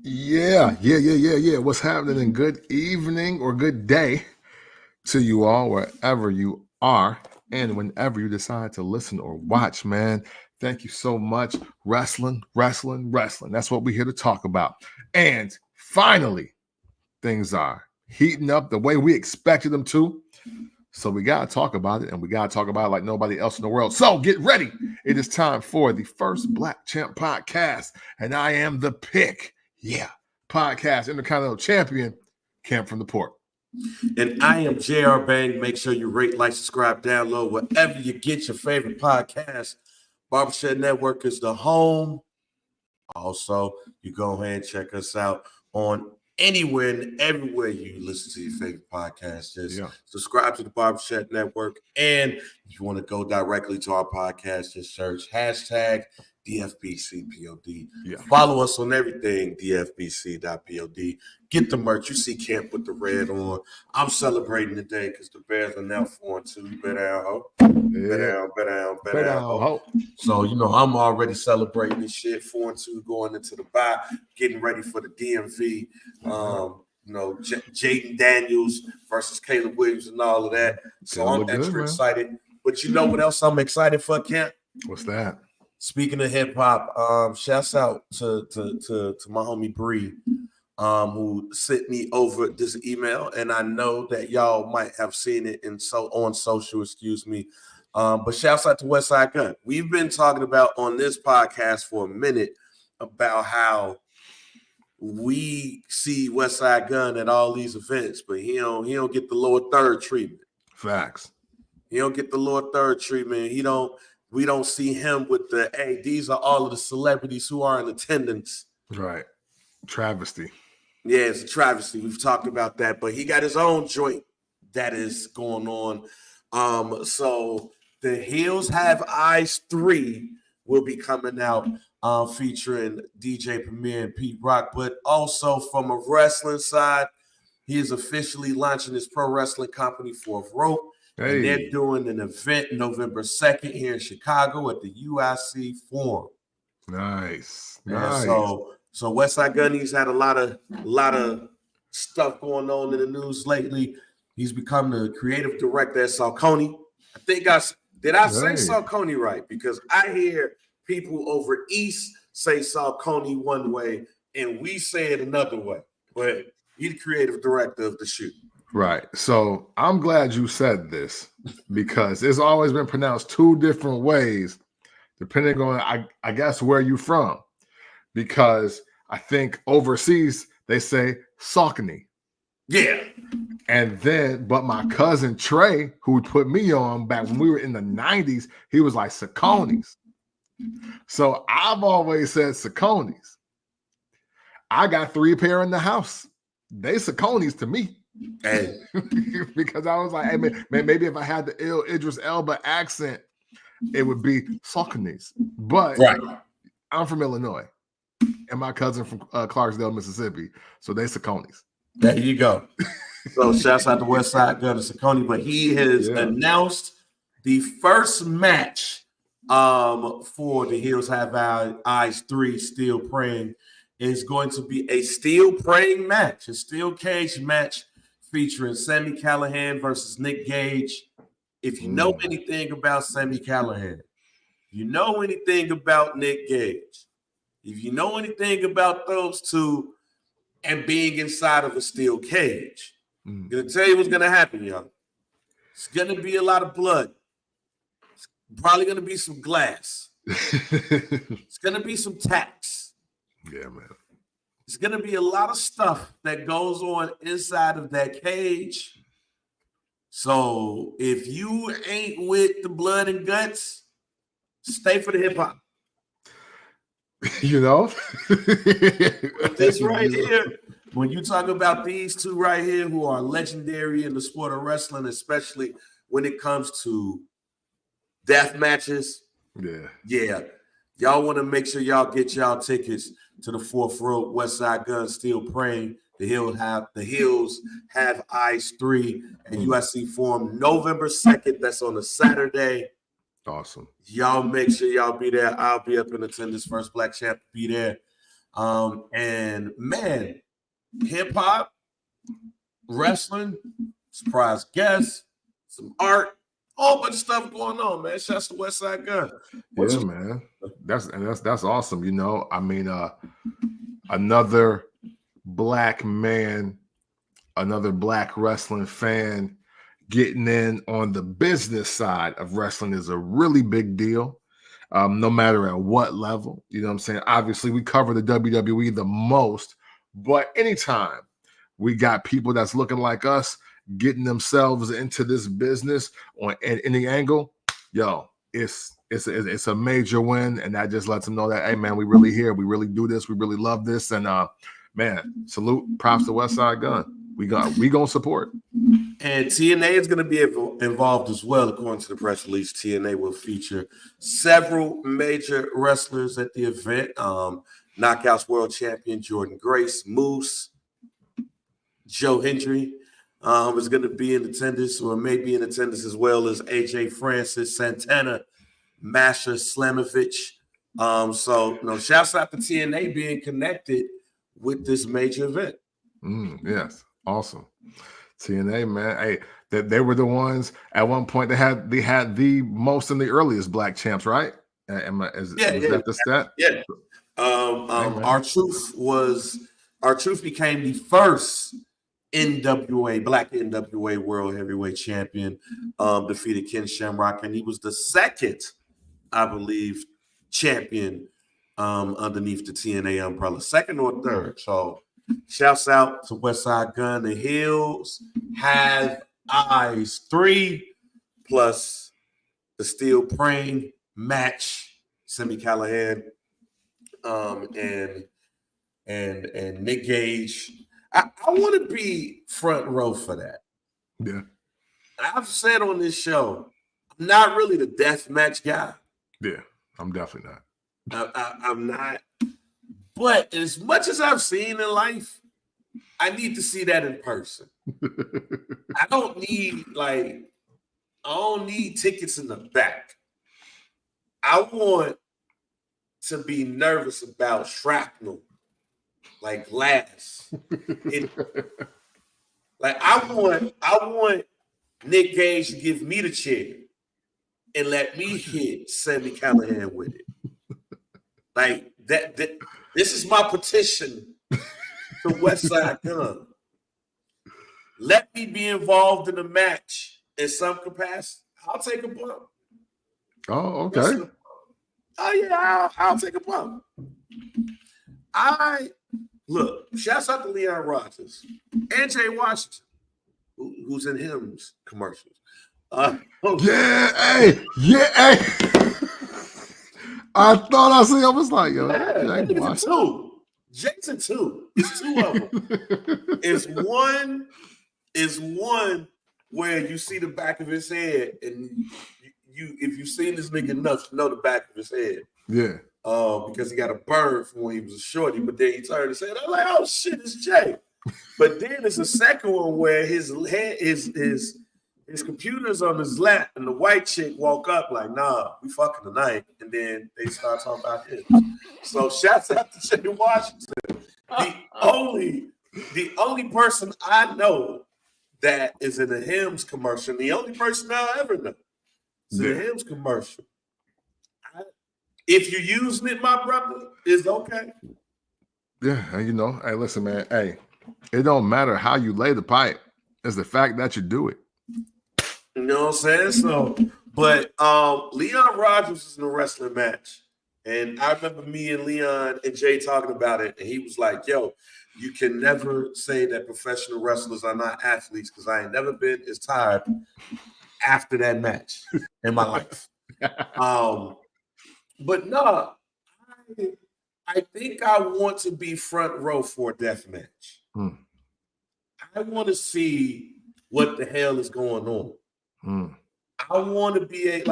Yeah. What's happening? And good evening or good day to you all, wherever you are, and whenever you decide to listen or watch, man. Thank you so much. Wrestling. That's what we're here to talk about. And finally, things are heating up the way we expected them to. So we got to talk about it, and we got to talk about it like nobody else in the world. So get ready. It is time for the first Black Champ podcast, and I am the pick. Yeah, podcast Intercontinental Champion, Camp from the Port. And I am JR Bang. Make sure you rate, like, subscribe, download, wherever you get your favorite podcast. Barbershop Network is the home. Also, you go ahead and check us out on anywhere and everywhere you listen to your favorite podcast. Just subscribe to the Barbershop Network. And if you want to go directly to our podcast, just search hashtag DFBCPOD. Yeah. Follow us on everything, DFBC.POD. Get the merch. You see Camp with the red on. I'm celebrating today because the Bears are now 4-2. Bet down, ho. Bet down, ho. So, I'm already celebrating this shit. 4-2 going into the bye, getting ready for the DMV. Jaden Daniels versus Caleb Williams and all of that. So I'm extra excited. But you know what else I'm excited for, Camp? What's that? Speaking of hip hop, shouts out to my homie Bree, who sent me over this email, and I know that y'all might have seen it on social. Excuse me, but shouts out to Westside Gunn. We've been talking about on this podcast for a minute about how we see Westside Gunn at all these events, but he don't get the lower third treatment. Facts. He don't get the lower third treatment. We don't see him with the, hey, these are all of the celebrities who are in attendance. Right. Travesty. Yeah, it's a travesty. We've talked about that, but he got his own joint that is going on. So the Heels Have Eyes 3 will be coming out featuring DJ Premier and Pete Rock, but also from a wrestling side, he is officially launching his pro wrestling company, Fourth Rope. Hey. And they're doing an event November 2nd here in Chicago at the UIC Forum. Nice. So Westside Gunn, he's had a lot of stuff going on in the news lately. He's become the creative director at Saucony. Did I say Saucony right? Because I hear people over East say Saucony one way, and we say it another way. But he's the creative director of the shoot. Right. So I'm glad you said this because it's always been pronounced two different ways, depending on, I guess, where you're from. Because I think overseas, they say Saucony. Yeah. But my cousin Trey, who put me on back when we were in the 90s, he was like Saucony's. So I've always said Saucony's. I got 3 pair in the house. They Saucony's to me. Hey. Because I was like, hey, maybe if I had the Idris Elba accent, it would be Saucony's. But I'm from Illinois, and my cousin from Clarksdale, Mississippi, so they Saucony's. There you go. So shouts out to Westside Gunn and Saucony, but he has announced the first match for the Heels Have Eyes 3 Steel Praying is going to be a steel praying match, a steel cage match featuring Sami Callihan versus Nick Gage. If you know anything about Sami Callihan, you know anything about Nick Gage, if you know anything about those two and being inside of a steel cage, I'm going to tell you what's going to happen, y'all. It's going to be a lot of blood. It's probably going to be some glass. It's going to be some tacks. Yeah, man. It's going to be a lot of stuff that goes on inside of that cage. So if you ain't with the blood and guts, stay for the hip hop. But this right here, when you talk about these two right here who are legendary in the sport of wrestling, especially when it comes to death matches, y'all want to make sure y'all get y'all tickets to the Fourth Rope Westside Gunn Steel Praying. The Heels Have Eyes 3 and USC Forum November 2nd. That's on a Saturday. Awesome. Y'all make sure y'all be there. I'll be up in attendance. First Black Champ be there. And man, hip hop, wrestling, surprise guests, some art, whole bunch of stuff going on, man. Shouts to Westside Gunn. Man. That's awesome. You know, I mean, another black man, another black wrestling fan getting in on the business side of wrestling is a really big deal. No matter at what level, you know what I'm saying? Obviously, we cover the WWE the most, but anytime we got people that's looking like us getting themselves into this business on any angle, yo, it's a major win, and that just lets them know that, hey man, we really here, we really do this, we really love this, and man, salute, props to Westside Gunn. We gonna support. And TNA is going to be involved as well, according to the press release. TNA will feature several major wrestlers at the event. Knockouts World Champion Jordan Grace, Moose, Joe Hendry is going to be in attendance, or may be in attendance, as well as AJ Francis, Santana, Masha Slamovich. So, shouts out to TNA being connected with this major event. Yes, awesome. TNA, man. Hey, they were the ones at one point they had the most and the earliest black champs, right? Is that the stat? Yeah. R-Truth became the first black NWA World Heavyweight Champion, defeated Ken Shamrock, and he was the second, I believe, champion underneath the TNA umbrella, second or third. So shouts out to Westside Gunn. The Hills Have Eyes 3 plus the Steel Praying match, Sami Callihan and Nick Gage. I want to be front row for that. Yeah. I've said on this show, I'm not really the death match guy. Yeah, I'm definitely not. I'm not. But as much as I've seen in life, I need to see that in person. I don't need tickets in the back. I want to be nervous about shrapnel, like glass. I want Nick Gage to give me the chair and let me hit Sami Callihan with it. Like that. This is my petition to Westside Gunn. Let me be involved in the match in some capacity. I'll take a bump. Oh, okay. Oh yeah, I'll take a bump. Look, shouts out to Leon Rogers and Jay Washington, who's in Hims commercials. Hey. I thought I see. I was like, yo, Jason too. It's two of them. It's one where you see the back of his head, and if you've seen this nigga enough, you know the back of his head. Yeah. Because he got a burn from when he was a shorty, but then he turned his head. I'm like, oh shit, it's Jay. But then there's a second one where his computer's on his lap, and the white chick walk up like, nah, we fucking tonight. And then they start talking about him. So shouts out to Jay Washington. The only person I know that is in a Hims commercial, the only person I'll ever know is in a Hims commercial. If you're using it, my brother, it's okay. Yeah, and hey, listen, man. Hey, it don't matter how you lay the pipe. It's the fact that you do it. You know what I'm saying? So, but Leon Rogers was in a wrestling match. And I remember me and Leon and Jay talking about it. And he was like, yo, you can never say that professional wrestlers are not athletes, because I ain't never been as tired after that match in my life. But no, I think I want to be front row for a death match. I want to see what the hell is going on. I want to be they'll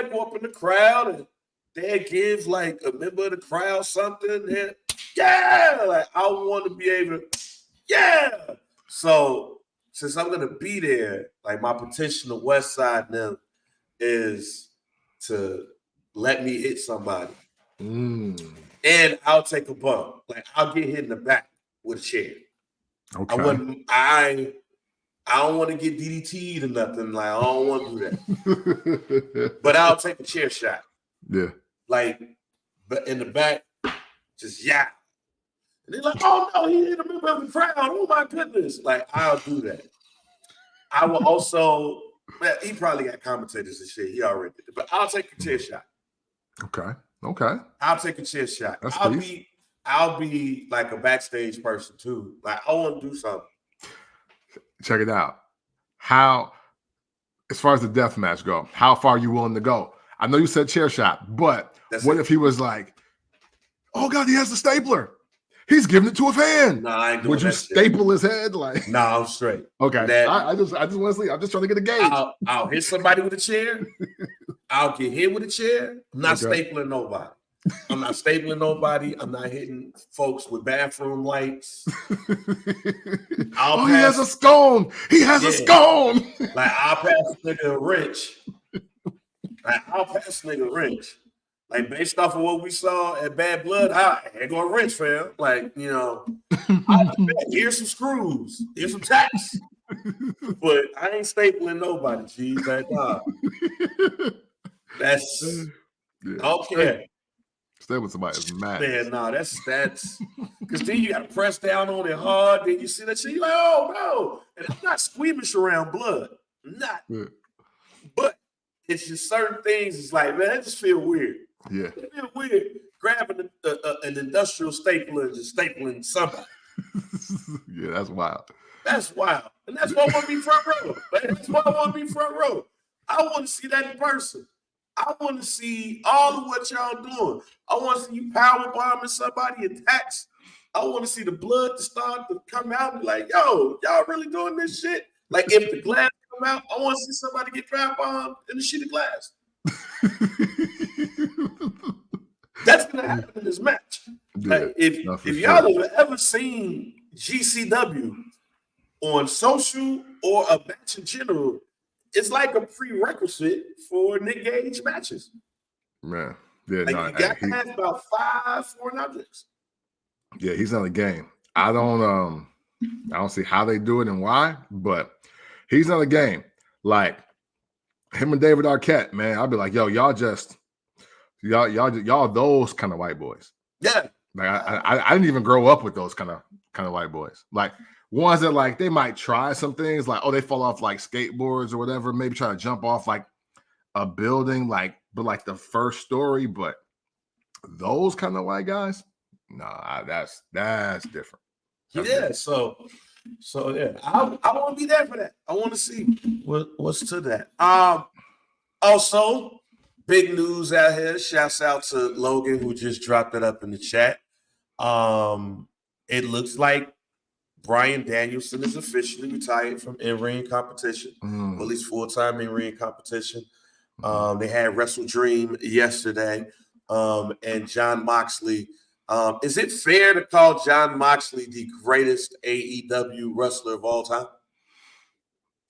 go up in the crowd and they'll give like a member of the crowd something. And, I want to be able to, So since I'm going to be there, like my petition to Westside now is to let me hit somebody. And I'll take a bump. Like I'll get hit in the back with a chair. Okay. I don't want to get DDT'd or nothing. Like I don't want to do that. But I'll take a chair shot. Yeah. Like, but in the back, just yeah. And they're like, oh no, he hit a member of the crowd. Oh my goodness. Like, I'll do that. I will also, well, he probably got commentators and shit. He already did it. But I'll take a chair shot. Okay. I'll take a chair shot. I'll be like a backstage person too. Like, I want to do something. Check it out. How, as far as the death match go, how far are you willing to go? I know you said chair shot, but what if he was like, oh God, he has the stapler. He's giving it to a fan. No, I ain't doing Would you staple his head? Like, no, I'm straight. Okay. I just want to see. I'm just trying to get a gauge. I'll hit somebody with a chair. I'll get hit with a chair. I'm not stapling nobody. I'm not stapling nobody. I'm not hitting folks with bathroom lights. He has a scone. He has a scone. Like, I'll pass a nigga a wrench. Like, based off of what we saw at Bad Blood, I ain't going to wrench, fam. Like, you know, here's some screws. Here's some tacks. But I ain't stapling nobody, geez. Like, nah. That's, I don't care. Stay with somebody is mad. Man, no, that's because then you got to press down on it hard. Then you see that shit, you're like, oh no. And I'm not squeamish around blood. I'm not. Yeah. But it's just certain things. It's like, man, that just feel weird. Yeah. It feel weird grabbing an industrial stapler and just stapling somebody. Yeah, that's wild. That's wild. And that's why I want to be front row. That's why I want to be front row. I want to see that in person. I want to see all of what y'all doing. I want to see you power bombing somebody in tax. I want to see the blood to start to come out and be like, yo, y'all really doing this shit? Like, if the glass come out, I want to see somebody get power bombed in a sheet of glass. That's going to happen in this match. Yeah, like, if y'all have ever seen GCW on social or a match in general, it's like a prerequisite for Nick Gage matches. Man, yeah, like, you got to have about 5 foreign objects. Yeah, he's not a game. I don't see how they do it and why, but he's not a game. Like him and David Arquette, man, I'd be like, yo, y'all those kind of white boys. Yeah. Like I didn't even grow up with those kind of white boys. Like ones that like they might try some things, like they fall off like skateboards or whatever, maybe try to jump off like a building, like but like the first story, but those kind of white guys, nah, that's different. That's different. So yeah, I want to be there for that. I want to see what's to that. Also, big news out here. Shouts out to Logan who just dropped it up in the chat. It looks like Bryan Danielson is officially retired from in-ring competition, or at least full-time in-ring competition. They had Wrestle Dream yesterday, and Jon Moxley. Is it fair to call Jon Moxley the greatest AEW wrestler of all time?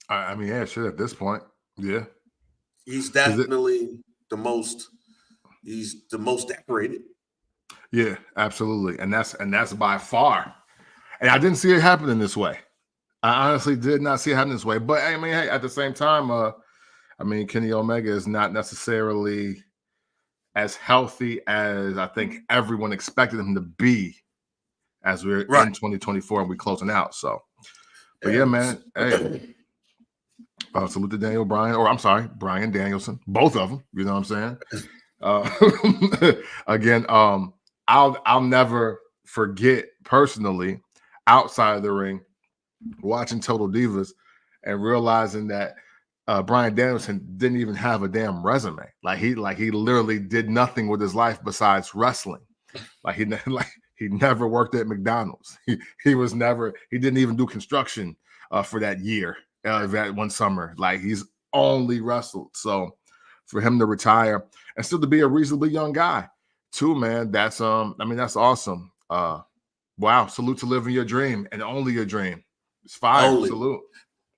I mean, yeah, sure. At this point, yeah, he's definitely the most. He's the most decorated. Yeah, absolutely, and that's by far. And I didn't see it happening this way. I honestly did not see it happening this way. But I mean, hey, at the same time, I mean, Kenny Omega is not necessarily as healthy as I think everyone expected him to be as we're in 2024 and we're closing out. So, but yeah, man, hey, salute to Daniel Bryan, or I'm sorry, Bryan Danielson, both of them. You know what I'm saying? Again, I'll never forget personally outside of the ring watching Total Divas and realizing that Bryan Danielson didn't even have a damn resume. Like he literally did nothing with his life besides wrestling. Like he never worked at McDonald's. He didn't even do construction for that year, that one summer. Like he's only wrestled. So for him to retire and still to be a reasonably young guy too, man, that's that's awesome. Wow, salute to living your dream and only your dream. It's fire. Only. Salute.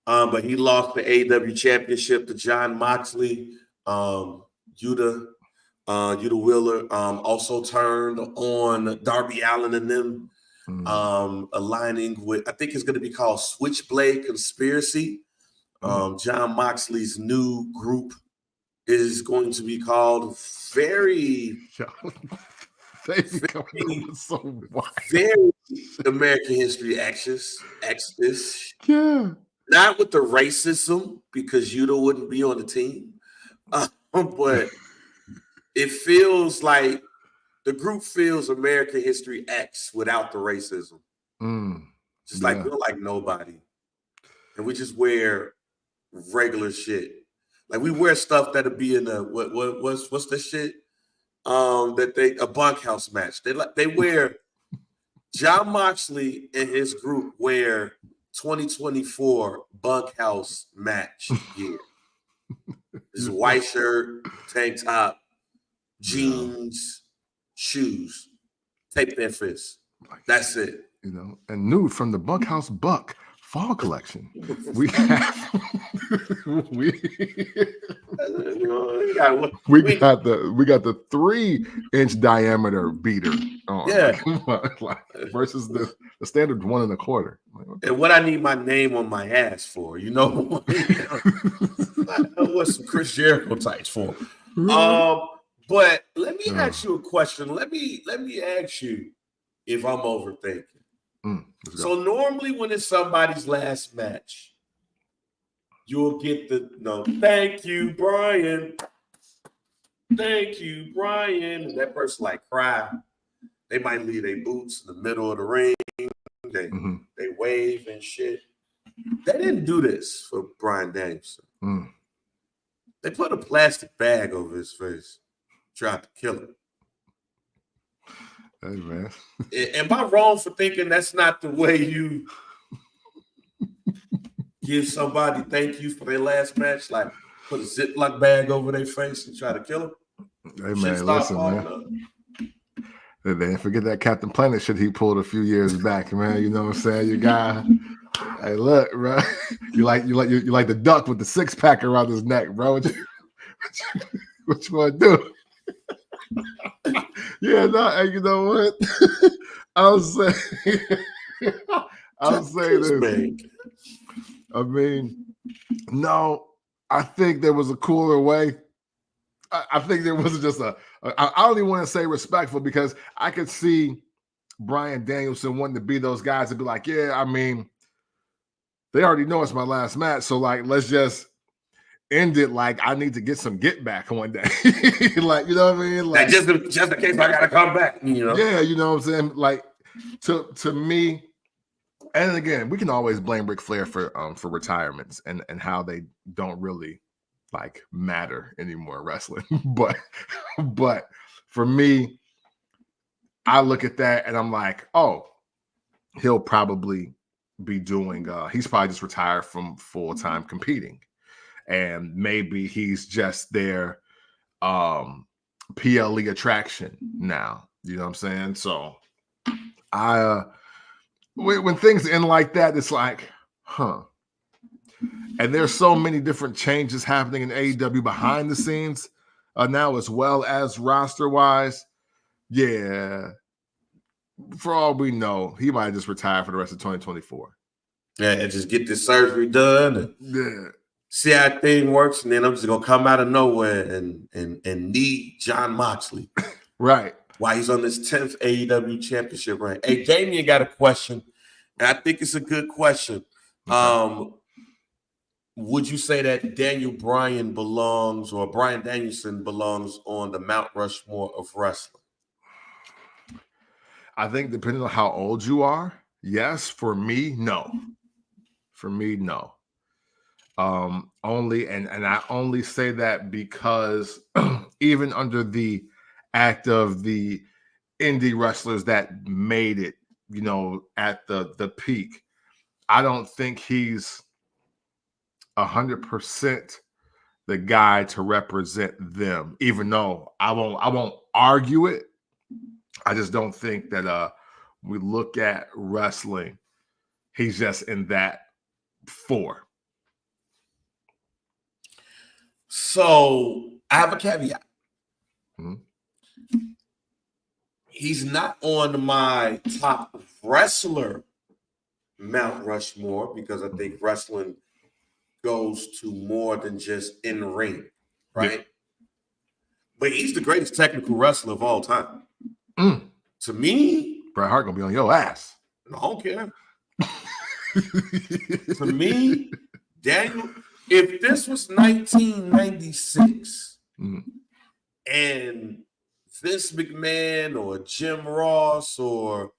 But he lost the AEW championship to Jon Moxley. Yuta Yuta Wheeler also turned on Darby Allin and them, aligning with, I think it's going to be called Switchblade Conspiracy. John Moxley's new group is going to be called very American History X-ish. Yeah. Not with the racism, because Yuta wouldn't be on the team. But it feels like the group feels American History X without the racism. Just like we're like nobody. And we just wear regular shit. Like we wear stuff that'll be in the what's the shit? A bunkhouse match. They wear John Moxley and his group wear 2024 bunkhouse match gear. This is white shirt, tank top, jeans, shoes, tape their fists. That's it. You know, and nude from the Bunkhouse Buck fall collection. We have we got the 3-inch diameter beater on. Versus the standard 1 1/4. And what I need my name on my ass for, you know, what's some Chris Jericho tights for? But let me ask you a question. Let me ask you if I'm overthinking. So normally when it's somebody's last match, you'll get thank you, Brian. Thank you, Brian. And that person like cry. They might leave their boots in the middle of the ring. They wave and shit. They didn't do this for Bryan Danielson. They put a plastic bag over his face, tried to kill him. Hey, man. Am I wrong for thinking that's not the way you give somebody thank you for their last match? Like put a Ziploc bag over their face and try to kill them? Hey, man, listen, man. They didn't forget that Captain Planet shit he pulled a few years back, man. You know what I'm saying? Your guy. Hey, look, bro. You like the duck with the 6-pack around his neck, bro. What you want to do? Yeah, no, and you know what? I'll say this. I mean, no, I think there was a cooler way. I think there wasn't just I don't even want to say respectful, because I could see Bryan Danielson wanting to be those guys and be like, yeah, I mean, they already know it's my last match, so like, let's just end it like I need to get some get back one day. Like, you know what I mean? Like just in case I gotta come back, you know. Yeah, you know what I'm saying? Like to me, and again, we can always blame Ric Flair for retirements and how they don't really like matter anymore in wrestling. but for me, I look at that and I'm like, oh, he'll probably be doing he's probably just retired from full-time competing. And maybe he's just their PLE attraction now. You know what I'm saying? So when things end like that, it's like, huh. And there's so many different changes happening in AEW behind the scenes now, as well as roster-wise. Yeah. For all we know, he might just retire for the rest of 2024. Yeah, and just get this surgery done. See how thing works, and then I'm just gonna come out of nowhere and need John Moxley. Right. While he's on this 10th AEW championship reign. Hey, Damien got a question, and I think it's a good question. Okay. Would you say that Bryan Danielson belongs on the Mount Rushmore of wrestling? I think depending on how old you are, yes. For me, no. For me, no. Only and I only say that because even under the act of the indie wrestlers that made it, you know, at the peak, I don't think he's 100% the guy to represent them. Even though I won't argue it, I just don't think that we look at wrestling, he's just in that 4. So I have a caveat. He's not on my top wrestler Mount Rushmore because I think wrestling goes to more than just in the ring, right? Yeah. But he's the greatest technical wrestler of all time. To me, Bret Hart gonna be on your ass. I don't care. To me, Daniel, if this was 1996 and Vince McMahon or Jim Ross or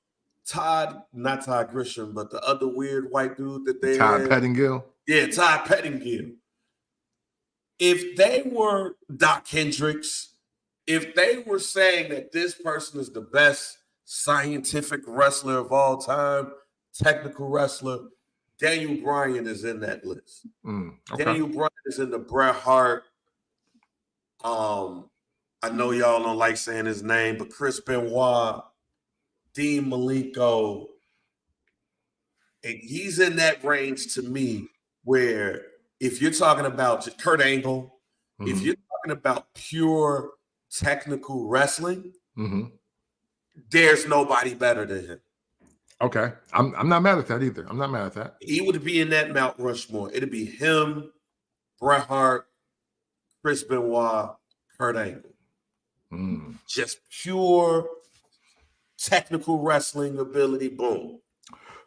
not Todd Grisham, but the other weird white dude that they Todd had. Pettingill. Yeah, Todd Pettingill. If they were Doc Hendricks, if they were saying that this person is the best scientific wrestler of all time, technical wrestler, Daniel Bryan is in that list. Okay. Daniel Bryan is in the Bret Hart. I know y'all don't like saying his name, but Chris Benoit, Dean Malenko, and he's in that range to me where if you're talking about Kurt Angle, if you're talking about pure technical wrestling, there's nobody better than him. Okay. I'm not mad at that either. I'm not mad at that. He would be in that Mount Rushmore. It'd be him, Bret Hart, Chris Benoit, Kurt Angle. Just pure technical wrestling ability. Boom.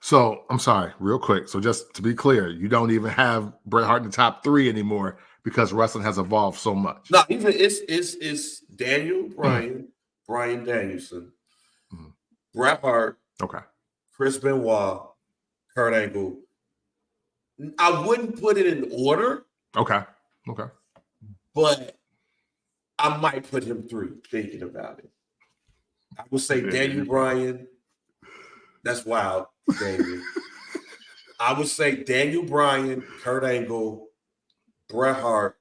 So I'm sorry, real quick. So just to be clear, you don't even have Bret Hart in the top 3 anymore because wrestling has evolved so much. No, it's Daniel Bryan, Bryan Danielson, Bret Hart, okay, Chris Benoit, Kurt Angle. I wouldn't put it in order. Okay. But I might put him 3 thinking about it. I would say Daniel Bryan. That's wild, Daniel. I would say Daniel Bryan, Kurt Angle, Bret Hart,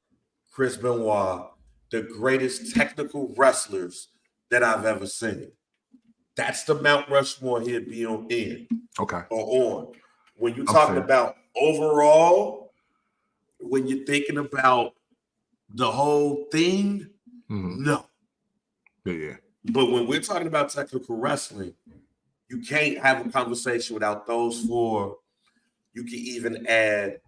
Chris Benoit, the greatest technical wrestlers that I've ever seen. That's the Mount Rushmore he'd be on in. Okay. Or on. When you're talking about overall, when you're thinking about the whole thing, no. Yeah. But when we're talking about technical wrestling, you can't have a conversation without those 4. You can even add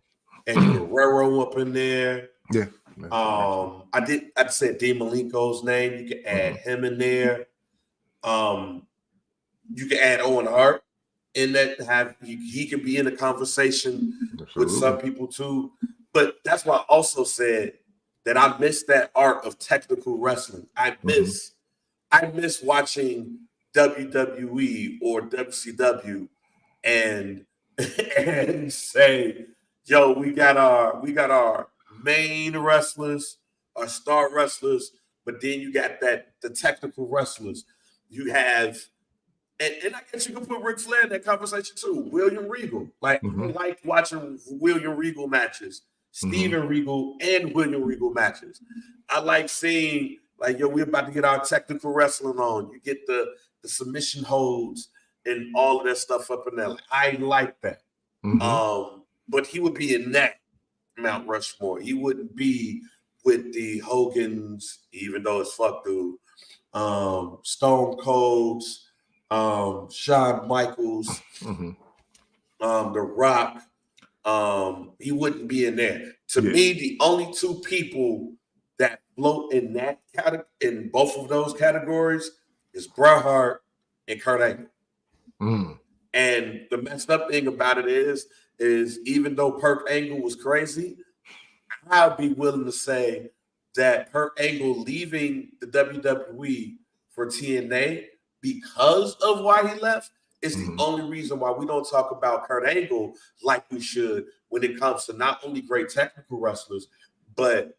Eddie Guerrero up in there. Yeah. I said Dean Malenko's name. You can add him in there. You can add Owen Hart in that. He can be in a conversation with some people too. But that's why I also said that I miss that art of technical wrestling. I miss watching WWE or WCW and say, yo, we got our main wrestlers, our star wrestlers, but then you got the technical wrestlers. You have, and I guess you can put Ric Flair in that conversation too. William Regal. I like watching William Regal matches. Steven Regal and William Regal matches. I like seeing, we're about to get our technical wrestling on. You get the submission holds and all of that stuff up in there. I like that. But he would be in that Mount Rushmore. He wouldn't be with the Hogans, even though it's fuck dude. Stone Colds, Shawn Michaels, The Rock. He wouldn't be in there. To me, the only 2 people that float in that in both of those categories is Bret Hart and Kurt Angle. And the messed up thing about it is even though Kurt Angle was crazy, I'd be willing to say that Kurt Angle leaving the WWE for TNA because of why he left is the only reason why we don't talk about Kurt Angle like we should when it comes to not only great technical wrestlers, but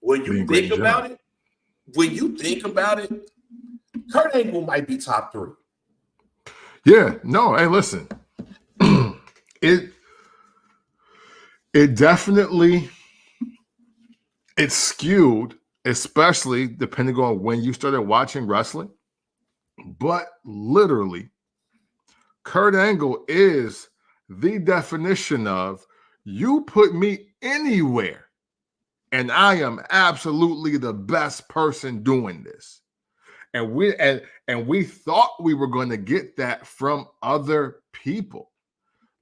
when you think about it, Kurt Angle might be top 3. Yeah, no, hey, listen. It definitely it's skewed, especially depending on when you started watching wrestling. But literally, Kurt Angle is the definition of you put me anywhere and I am absolutely the best person doing this. And we thought we were going to get that from other people.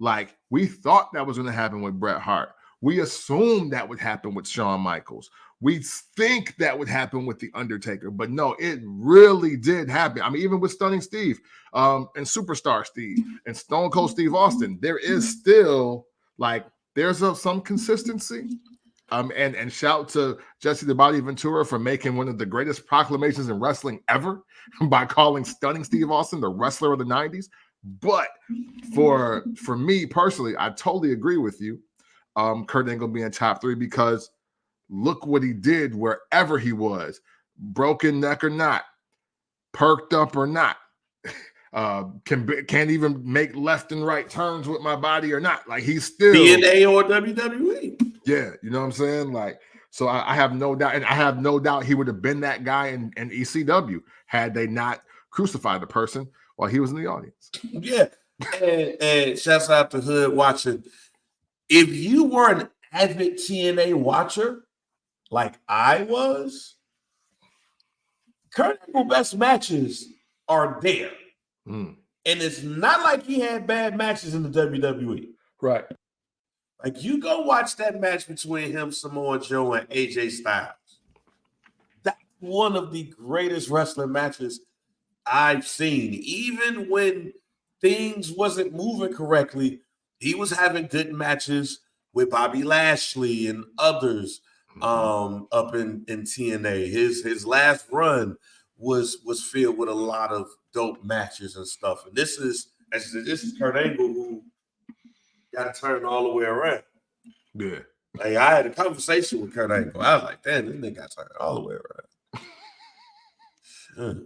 Like, we thought that was going to happen with Bret Hart. We assumed that would happen with Shawn Michaels. We think that would happen with The Undertaker. But no, it really did happen. I mean, even with Stunning Steve and Superstar Steve and Stone Cold Steve Austin, there is still, like, there's some consistency. And shout to Jesse the Body Ventura for making one of the greatest proclamations in wrestling ever by calling Stunning Steve Austin the wrestler of the 90s. But for me personally, I totally agree with you. Kurt Angle being top 3, because look what he did wherever he was, broken neck or not, perked up or not, can't even make left and right turns with my body or not. Like, he's still TNA or WWE. Yeah, you know what I'm saying? Like, so I have no doubt, and I have no doubt he would have been that guy in ECW had they not crucified the person while he was in the audience. Yeah, and shouts out to Hood watching. If you were an avid TNA watcher, like I was, Kurt Angle's best matches are there. And it's not like he had bad matches in the WWE. Right. Like, you go watch that match between him, Samoa Joe, and AJ Styles. That's one of the greatest wrestling matches I've seen. Even when things wasn't moving correctly, he was having good matches with Bobby Lashley and others up in TNA. His last run was filled with a lot of dope matches and stuff. And this is Kurt Angle, who got to turn all the way around. Yeah. Like, I had a conversation with Kurt Angle. I was like, damn, this nigga got to turn all the way around.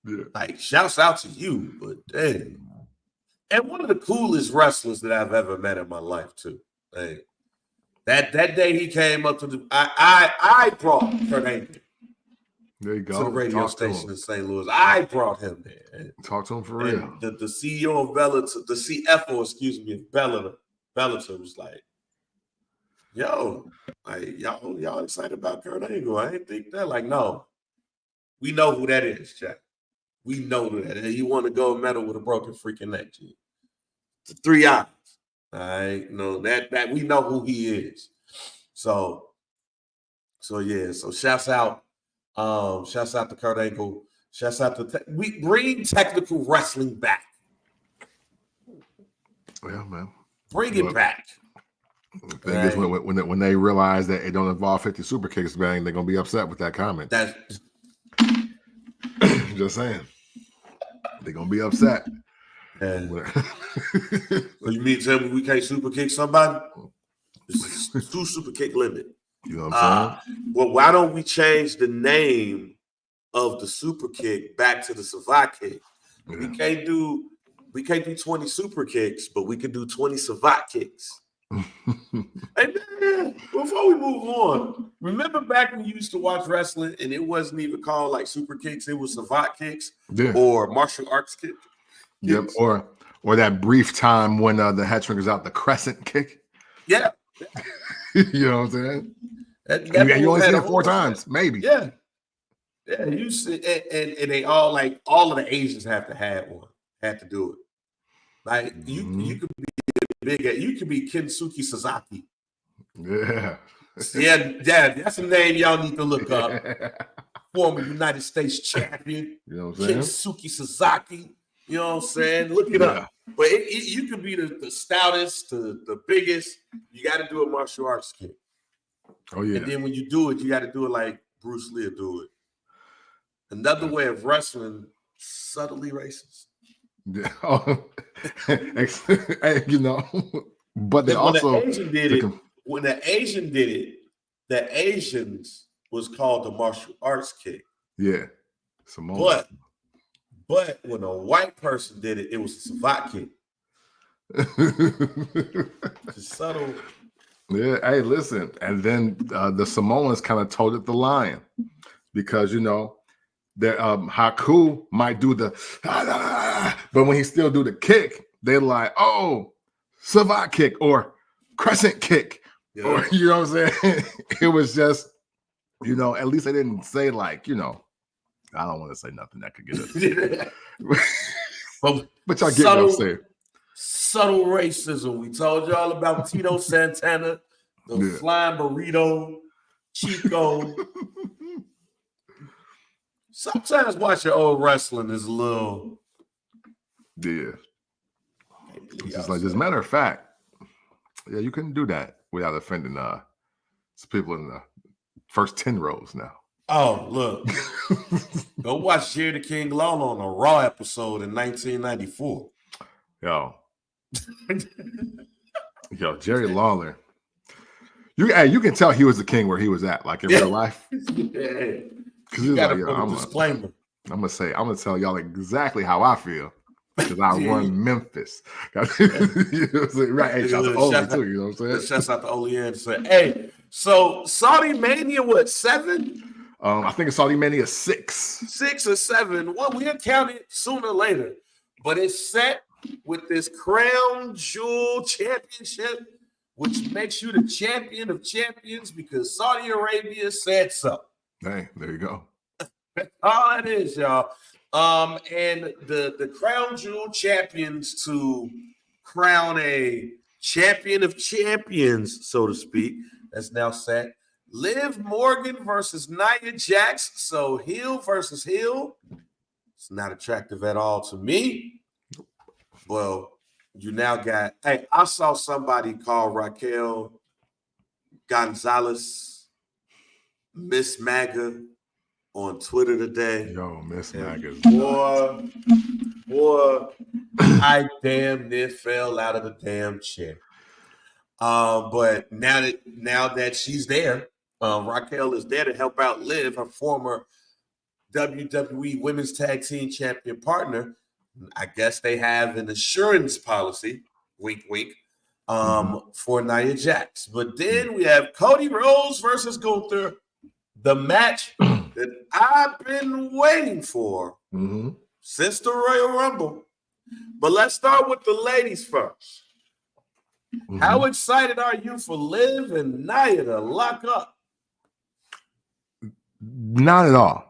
Yeah. Like, shouts out to you, but damn. And one of the coolest wrestlers that I've ever met in my life, too. Like, that day he came up to the I brought Kurt Angle there you go. to the radio station in St. Louis. I brought him there. Talk to him for real. The CEO of Bellator, the CFO, of Bellator was like, yo, like, y'all excited about Kurt Angle? I didn't think that. Like, no, we know who that is, Jack. We know that. And you want to go medal with a broken freaking neck, G. It's 3 hours. All right, that we know who he is. So yeah. So shouts out to Kurt Angle. Shouts out to we bring technical wrestling back. Yeah, man. Bring it back. The thing is, when they realize that it don't involve 50 super kicks, bang, they're gonna be upset with that comment. That's just saying. They're gonna be upset. So you mean tell me we can't super kick somebody? It's 2 super kick limit. You know what I'm saying? Well, why don't we change the name of the super kick back to the savate kick? Yeah. We can't do 20 super kicks, but we can do 20 savate kicks. Hey man, before we move on, remember back when you used to watch wrestling and it wasn't even called like super kicks, it was savate kicks or martial arts kicks? Yep, or that brief time when the head shrinker's out, the crescent kick. Yeah. You know what I'm saying? You only seen it 4 times, maybe. Yeah. Yeah, you see, and they all of the Asians had to do it. Like you could be you could be Kensuke Sasaki. Yeah. Yeah, that's a name y'all need to look up. Former United States champion. You know what I'm saying? Kensuke Sasaki. You know what I'm saying? Look it up. But you could be the stoutest, the biggest. You got to do a martial arts kick. Oh, yeah. And then when you do it, you got to do it like Bruce Lee do it. Another way of wrestling, subtly racist. Yeah. Oh, you know, but they also when the Asian did it, the Asians was called the martial arts kick. Yeah. Samoa. But when a white person did it, it was a savate kick. Just subtle. Yeah, hey, listen. And then the Samoans kind of toted the line because, you know, Haku might do the, but when he still do the kick, they're like, oh, savate kick or crescent kick. Yeah. Or, you know what I'm saying? It was just, you know, at least they didn't say like, you know, I don't want to say nothing that could get us. But y'all get what I'm saying. Subtle racism. We told y'all about Tito Santana, the flying burrito, Chico. Sometimes watching old wrestling is a little. Yeah. It's just like, as a matter of fact, yeah, you couldn't do that without offending people in the first 10 rows now. Oh, look. Go watch Jerry the King Lawler on a Raw episode in 1994. Yo, Jerry Lawler. You can tell he was the king where he was at, like in real life. Because you gotta put a disclaimer. I'm gonna tell y'all exactly how I feel. Because I run Memphis. Right, hey, shout out to Oli too, you know what I'm saying? Shouts out to Oli and say, hey, so Saudi Mania, what, 7? I think it's Saudi Mania 6. 6 or 7. Well, we'll count it sooner or later. But it's set with this crown jewel championship, which makes you the champion of champions because Saudi Arabia said so. Hey, there you go. All it is, y'all. And the crown jewel champions to crown a champion of champions, so to speak, that's now set. Liv Morgan versus Nia Jax. So heel versus heel. It's not attractive at all to me. Well, you now got, hey, I saw somebody call Raquel Gonzalez Miss MAGA on Twitter today. Yo, Miss MAGA. Boy, I damn near fell out of the damn chair. But now that she's there, Raquel is there to help out Liv, her former WWE Women's Tag Team Champion partner. I guess they have an insurance policy, wink, wink, for Nia Jax. But then we have Cody Rhodes versus Gunther, the match that I've been waiting for since the Royal Rumble. But let's start with the ladies first. How excited are you for Liv and Nia to lock up? Not at all.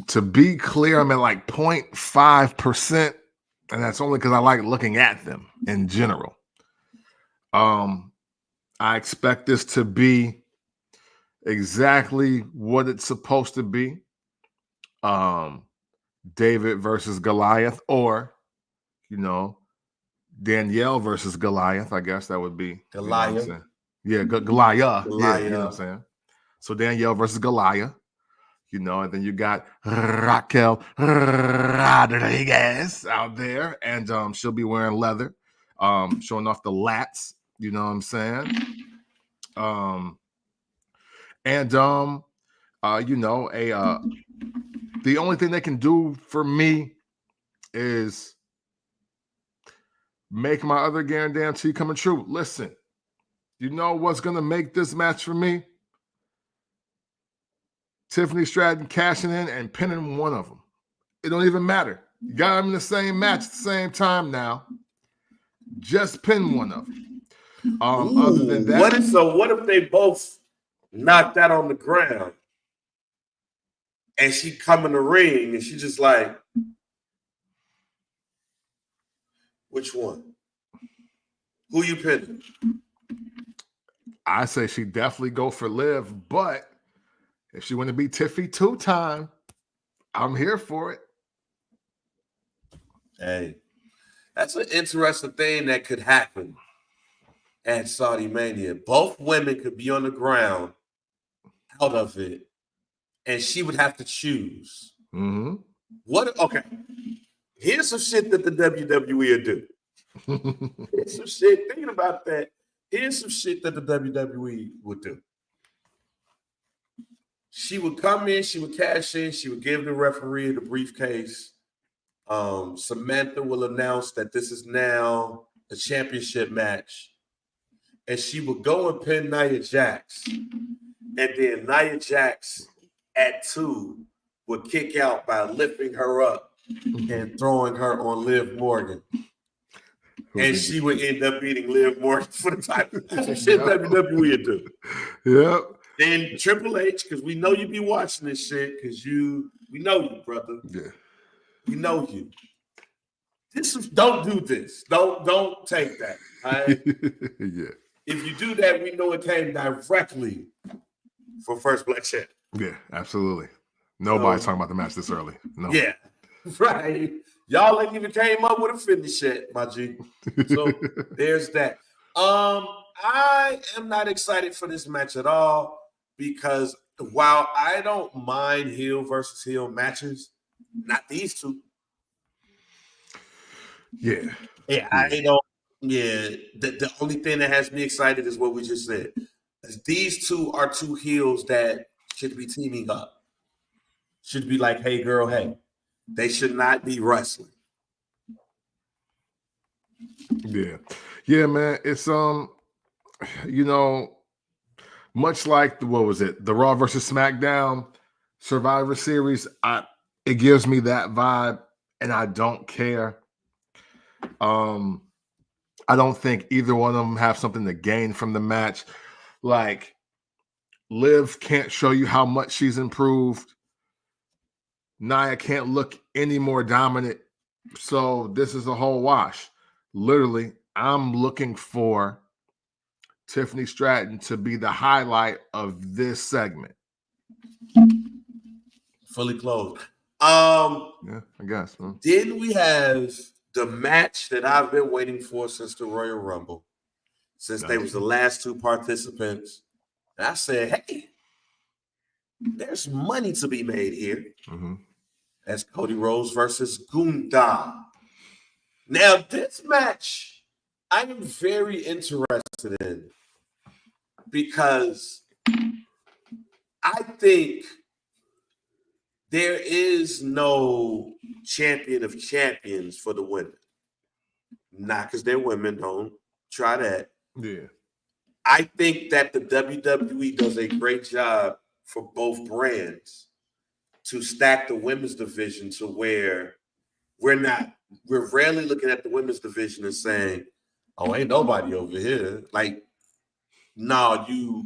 To be clear, I'm at like 0.5%, and that's only because I like looking at them in general. I expect this to be exactly what it's supposed to be. David versus Goliath, or, you know, Danielle versus Goliath. I guess that would be Goliath. You know Goliath. Yeah, you know what I'm saying? So Danielle versus Goliath. You know, and then you got Raquel Rodriguez out there, and she'll be wearing leather, showing off the lats. You know what I'm saying? You know, the only thing they can do for me is make my other guarantee coming true. Listen, you know what's gonna make this match for me? Tiffany Stratton cashing in and pinning one of them. It don't even matter. You got them in the same match at the same time now. Just pin one of them. Other than that, what if they both knocked that on the ground and she come in the ring and she just like, which one? Who you pinning? I say she definitely go for Liv, but if she want to be Tiffy 2-time, I'm here for it. Hey, that's an interesting thing that could happen at Saudi Mania. Both women could be on the ground out of it, and she would have to choose. What? Okay, here's some shit that the WWE would do. Here's some shit. Thinking about that, here's some shit that the WWE would do. She would come in, she would cash in, she would give the referee the briefcase. Samantha will announce that this is now a championship match. And she would go and pin Nia Jax. And then Nia Jax at 2 would kick out by lifting her up and throwing her on Liv Morgan. And she would end up beating Liv Morgan for the title. That's what shit WWE would do. Yep. And Triple H, because we know you be watching this shit, because we know you, brother. Yeah. We know you. Don't do this. Don't take that. All right? Yeah. If you do that, we know it came directly for First Black Champ. Yeah, absolutely. Nobody's talking about the match this early. No. Yeah. Right. Y'all ain't even came up with a finish yet, my G. So there's that. I am not excited for this match at all because while I don't mind heel versus heel matches, not these two. Yeah. I don't. Yeah. The only thing that has me excited is what we just said. These two are two heels that should be teaming up. Should be like, hey, girl, hey. They should not be wrestling. Yeah. Yeah, man. It's much like the Raw versus SmackDown Survivor Series, it gives me that vibe, and I don't care. I don't think either one of them have something to gain from the match. Like, Liv can't show you how much she's improved. Nia can't look any more dominant. So this is a whole wash. Literally, I'm looking for Tiffany Stratton to be the highlight of this segment. Fully clothed. Yeah, I guess. Then we have the match that I've been waiting for since the Royal Rumble, since they was the last two participants. And I said, hey, there's money to be made here. Mm-hmm. That's Cody Rhodes versus Gunther. Now, this match, I am very interested in because I think there is no champion of champions for the women. Not because they're women, don't try that. Yeah. I think that the WWE does a great job for both brands to stack the women's division to where we're rarely looking at the women's division and saying, oh, ain't nobody over here. Like, no,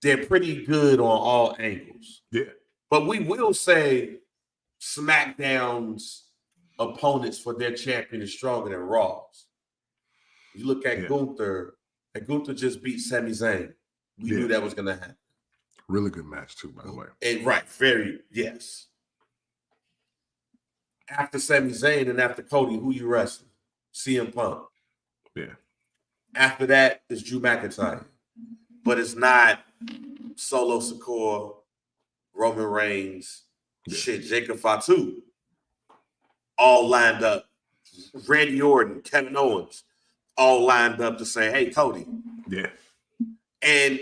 they're pretty good on all angles. Yeah. But we will say SmackDown's opponents for their champion is stronger than Raw's. You look at Gunther, and Gunther just beat Sami Zayn. We knew that was going to happen. Really good match, too, by the way. And yes. After Sami Zayn and after Cody, who you wrestling? CM Punk. Yeah. After that is Drew McIntyre. But it's not Solo Sikoa, Roman Reigns, Jacob Fatu. All lined up. Randy Orton, Kevin Owens, all lined up to say, hey, Cody. Yeah. And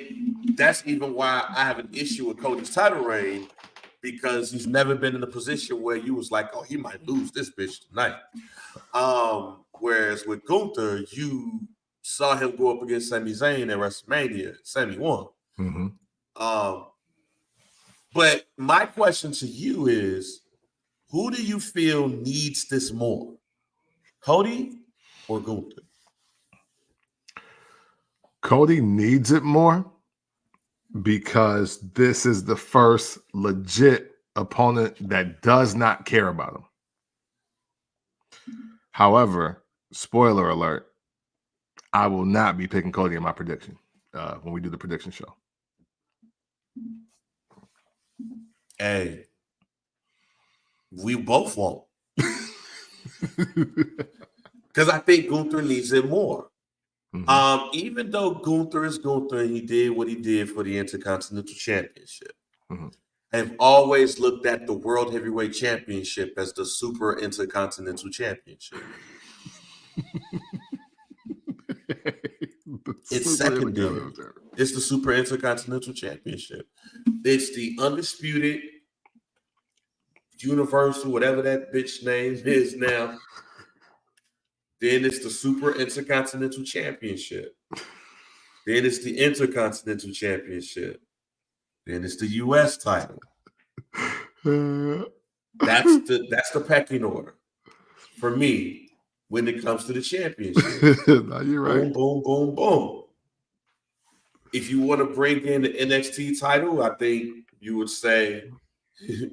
that's even why I have an issue with Cody's title reign, because he's never been in a position where you was like, oh, he might lose this bitch tonight. Whereas with Gunther, you saw him go up against Sami Zayn at WrestleMania. Sami won. Mm-hmm. But my question to you is, who do you feel needs this more? Cody or Gunther? Cody needs it more because this is the first legit opponent that does not care about him. However, spoiler alert, I will not be picking Cody in my prediction when we do the prediction show. Hey, we both won't. Because I think Gunther needs it more. Mm-hmm. Even though Gunther is Gunther and he did what he did for the Intercontinental Championship, mm-hmm. I've always looked at the World Heavyweight Championship as the Super Intercontinental Championship. It's secondary. It's the Super Intercontinental Championship. It's the undisputed Universal, whatever that bitch name is now. Then it's the Super Intercontinental Championship. Then it's the Intercontinental Championship. Then it's the U.S. title. That's the pecking order for me. when it comes to the championship. No, you're right. Boom, boom, boom, boom. If you want to bring in the NXT title, I think you would say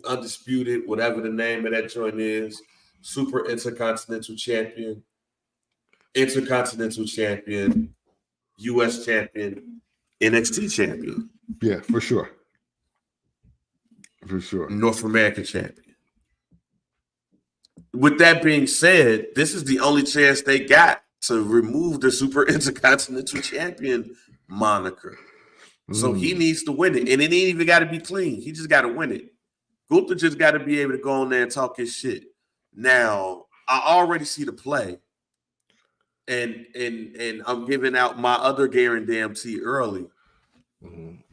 Undisputed, whatever the name of that joint is, Super Intercontinental Champion, Intercontinental Champion, US Champion, NXT Champion. Yeah, for sure. For sure. North American Champion. With that being said, this is the only chance they got to remove the Super Intercontinental Champion moniker. So he needs to win it. And it ain't even got to be clean. He just got to win it. Gunther just got to be able to go on there and talk his shit. Now, I already see the play. And I'm giving out my other guarantee early.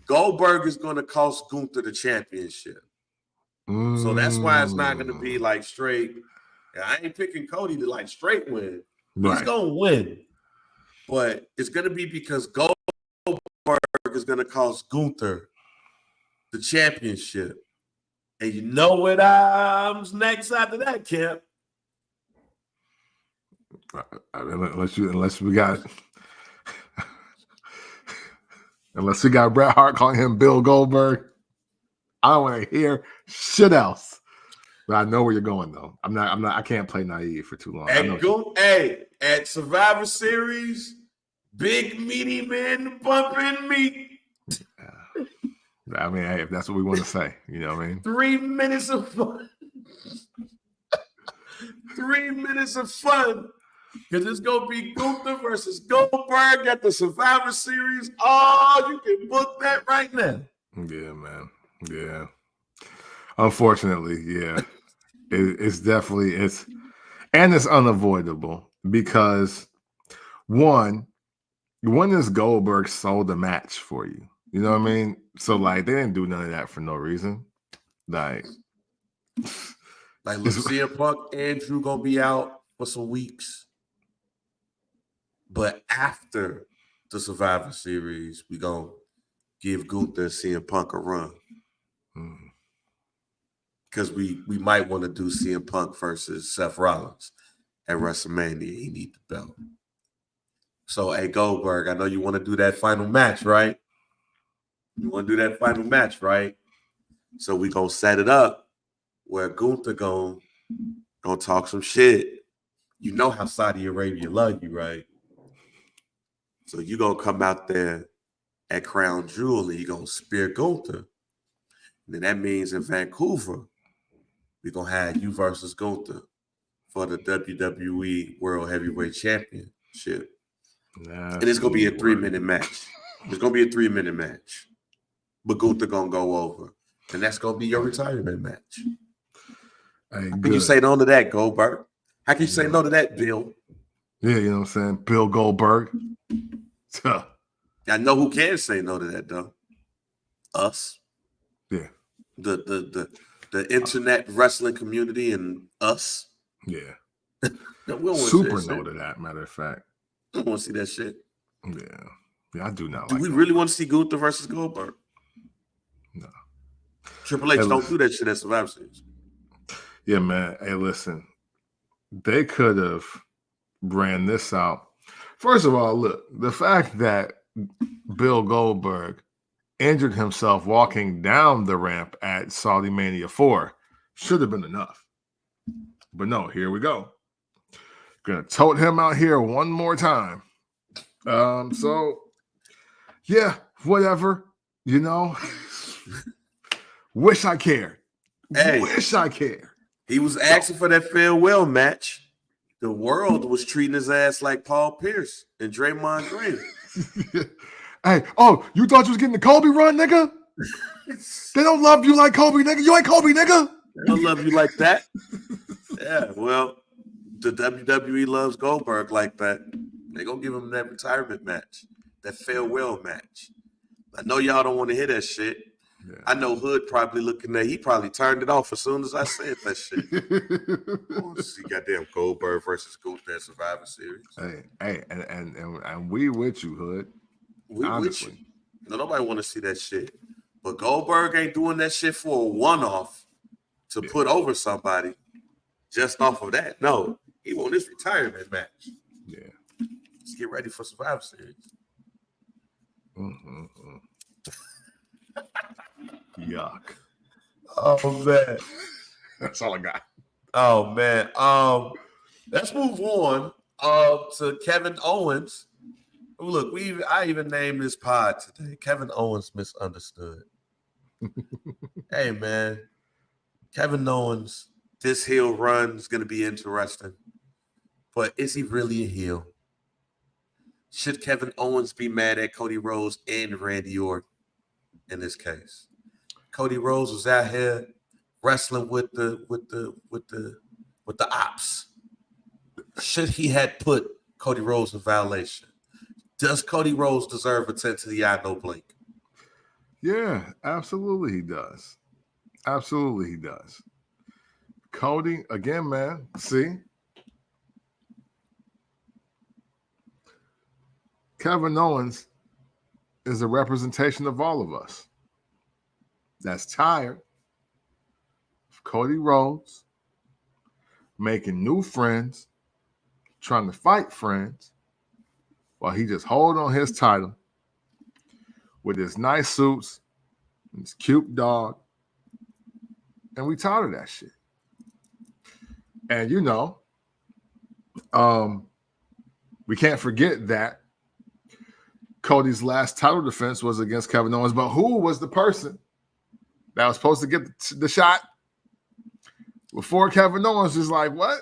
Goldberg is going to cost Gunther the championship. So that's why it's not going to be like straight. I ain't picking Cody to like straight win. Right. He's going to win. But it's going to be because Goldberg is going to cost Gunther the championship. And you know what next after that, Camp? Unless we got Bret Hart calling him Bill Goldberg, I don't want to hear shit else. But I know where you're going though. I can't play naive for too long. At Survivor Series, big meaty men bumping meat. I mean, hey, if that's what we want to say, you know what I mean? 3 minutes of fun. 3 minutes of fun. Because it's going to be Gunther versus Goldberg at the Survivor Series. Oh, you can book that right now. Yeah, man. Yeah. Unfortunately, yeah. It's unavoidable because when is Goldberg sold a match for you? You know what I mean? So like they didn't do none of that for no reason. Like look, CM Punk, Andrew gonna be out for some weeks. But after the Survivor Series, we gonna give Gunther and CM Punk a run. Because we might want to do CM Punk versus Seth Rollins at WrestleMania. He need the belt. So, hey, Goldberg, I know you want to do that final match, right? You want to do that final match, right? So we gonna set it up where Gunther gonna talk some shit. You know how Saudi Arabia love you, right? So you gonna come out there at Crown Jewel and you gonna spear Gunther. And then that means in Vancouver, we're gonna have you versus Gunther for the WWE World Heavyweight Championship. And it's gonna be a 3-minute match. It's gonna be a 3-minute match. But Gunther gonna go over. And that's gonna be your retirement match. How can you say no to that, Goldberg? How can you say no to that, Bill? Yeah, you know what I'm saying? Bill Goldberg. I know who can say no to that, though. Us. Yeah. The internet wrestling community and us. Yeah. We super no to that, matter of fact. I don't want to see that shit. Yeah. Yeah, I do not do like we that. really want to see Gunther versus Goldberg? No. Triple H don't do that shit at Survivor Series. Yeah, man. Hey, listen. They could have ran this out. First of all, look, the fact that Bill Goldberg injured himself walking down the ramp at Saudi Mania 4 should have been enough. But no, here we go. Gonna tote him out here one more time. So yeah, whatever, you know. Wish I cared. Hey, wish I cared. He was asking for that farewell match. The world was treating his ass like Paul Pierce and Draymond Green. Hey, oh, you thought you was getting the Kobe run, nigga? They don't love you like Kobe, nigga. You ain't Kobe, nigga. They don't love you like that. Yeah, well, the WWE loves Goldberg like that. They're going to give him that retirement match, that farewell match. I know y'all don't want to hear that shit. Yeah. I know Hood probably looking there. He probably turned it off as soon as I said that shit. I want to see goddamn Goldberg versus Gunther at Survivor Series. Hey, and we with you, Hood. We with you. No, nobody want to see that shit. But Goldberg ain't doing that shit for a one-off to put over somebody just off of that. No, He won this retirement match. Yeah. Let's get ready for Survivor Series. Yuck. Oh man. That's all I got. Oh man. Let's move on to Kevin Owens. Look, I even named this pod today. Kevin Owens misunderstood. Hey man, Kevin Owens, this heel run is going to be interesting. But is he really a heel? Should Kevin Owens be mad at Cody Rhodes and Randy Orton in this case? Cody Rhodes was out here wrestling with the ops. Should he had put Cody Rhodes in violation? Does Cody Rhodes deserve a 10 to the eye, no blink? Yeah, absolutely he does. Absolutely he does. Cody, again, man, see? Kevin Owens is a representation of all of us that's tired of Cody Rhodes making new friends, trying to fight friends, while he just hold on his title with his nice suits and his cute dog. And we tired of that shit. And you know, we can't forget that Cody's last title defense was against Kevin Owens, but who was the person that was supposed to get the shot before Kevin Owens was like, what?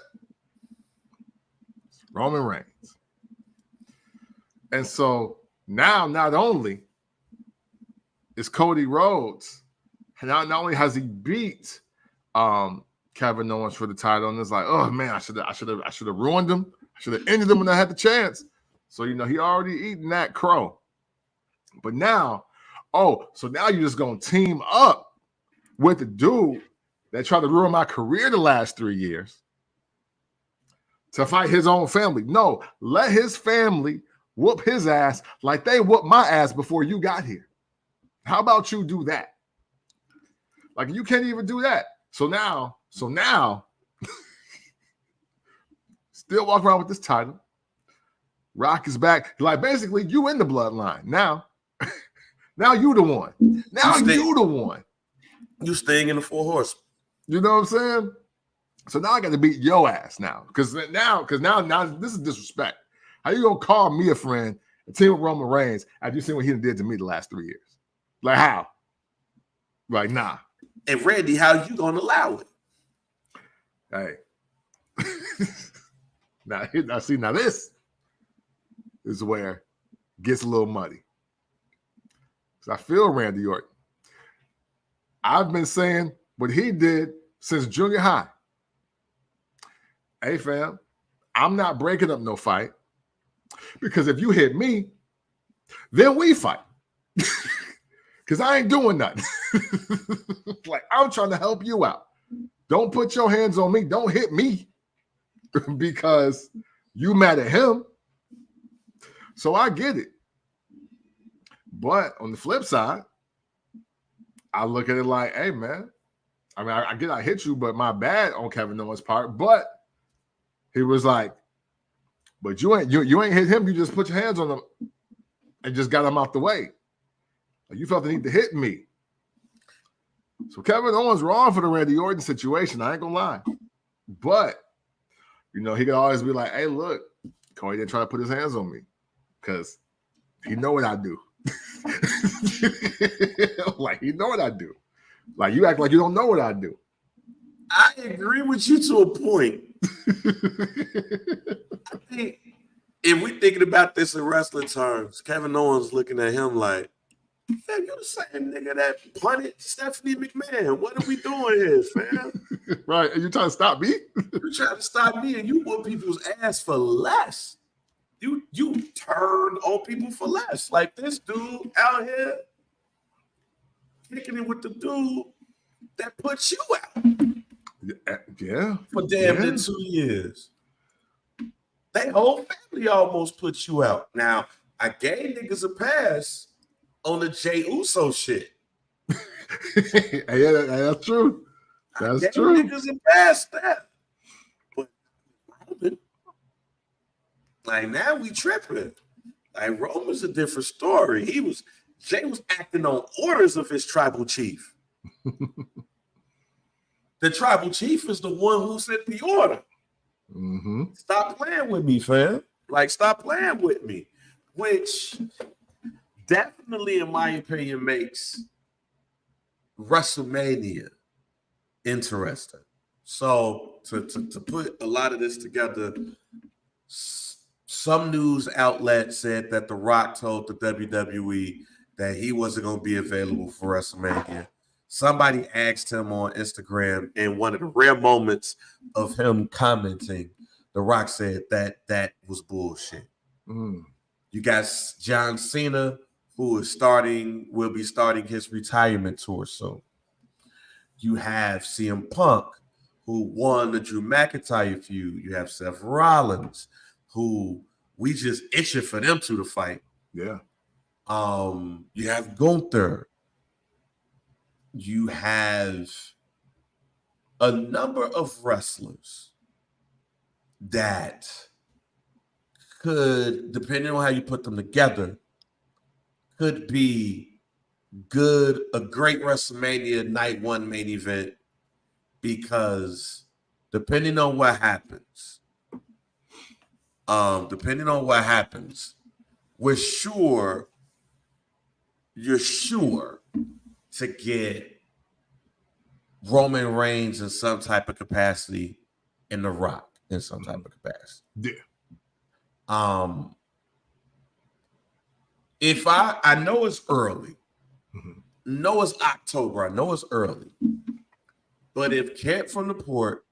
Roman Reigns. And so now, not only is Cody Rhodes, not only has he beat Kevin Owens for the title, and it's like, oh man, I should have ruined him. I should have ended him when I had the chance. So you know he already eaten that crow. But now, so now you're just gonna team up with the dude that tried to ruin my career the last 3 years to fight his own family. No, let his family whoop his ass like they whooped my ass before you got here. How about you do that? Like you can't even do that. So now, still walk around with this title. Rock is back. Like basically, you in the bloodline now. Now you the one. Now you the one. You staying in the 4 horsemen. You know what I'm saying? So now I got to beat your ass now. Because now this is disrespect. How you gonna call me a friend and team with Roman Reigns after you seen what he did to me the last 3 years? Like how? Like nah. And Randy, how you gonna allow it? Hey. now this is where it gets a little muddy. So I feel Randy Orton. I've been saying what he did since junior high. Hey fam, I'm not breaking up no fight because if you hit me, then we fight. Because I ain't doing nothing. Like I'm trying to help you out. Don't put your hands on me. Don't hit me because you mad at him. So I get it. But on the flip side, I look at it like, hey, man, I mean, I get I hit you, but my bad on Kevin Owens' part. But he was like, but you ain't hit him. You just put your hands on him and just got him out the way. You felt the need to hit me. So Kevin Owens wrong for the Randy Orton situation. I ain't gonna lie. But, you know, he could always be like, hey, look, Cody didn't try to put his hands on me because he know what I do. Like, you know what I do. Like, you act like you don't know what I do. I agree with you to a point. I think if we're thinking about this in wrestling terms, Kevin Owens looking at him like, fam, you the same nigga that punted Stephanie McMahon. What are we doing here, fam? Right. And you trying to stop me? You trying to stop me and you whoop people's ass for less. You turn on people for less. Like this dude out here kicking it with the dude that put you out. Yeah. For damn near 2 years. They whole family almost put you out. Now, I gave niggas a pass on the Jey Uso shit. Yeah, that's true. That's true. Niggas a pass that. But Like now we tripping. Like Roman's a different story. Jay was acting on orders of his tribal chief. The tribal chief is the one who set the order. Mm-hmm. Stop playing with me, fam. Like, stop playing with me. Which definitely, in my opinion, makes WrestleMania interesting. So to put a lot of this together, some news outlet said that The Rock told the WWE that he wasn't going to be available for WrestleMania. Somebody asked him on Instagram, in one of the rare moments of him commenting, The Rock said that was bullshit. Mm. You got John Cena, who will be starting his retirement tour soon. You have CM Punk, who won the Drew McIntyre feud. You have Seth Rollins, who we just itching for them two to fight. Yeah. You have Gunther. You have a number of wrestlers that could, depending on how you put them together, could be a great WrestleMania night one main event, because depending on what happens, you're sure to get Roman Reigns in some type of capacity, and The Rock in some type of capacity. Yeah. If I know it's early, know it's October, I know it's early, but if Camp from the Port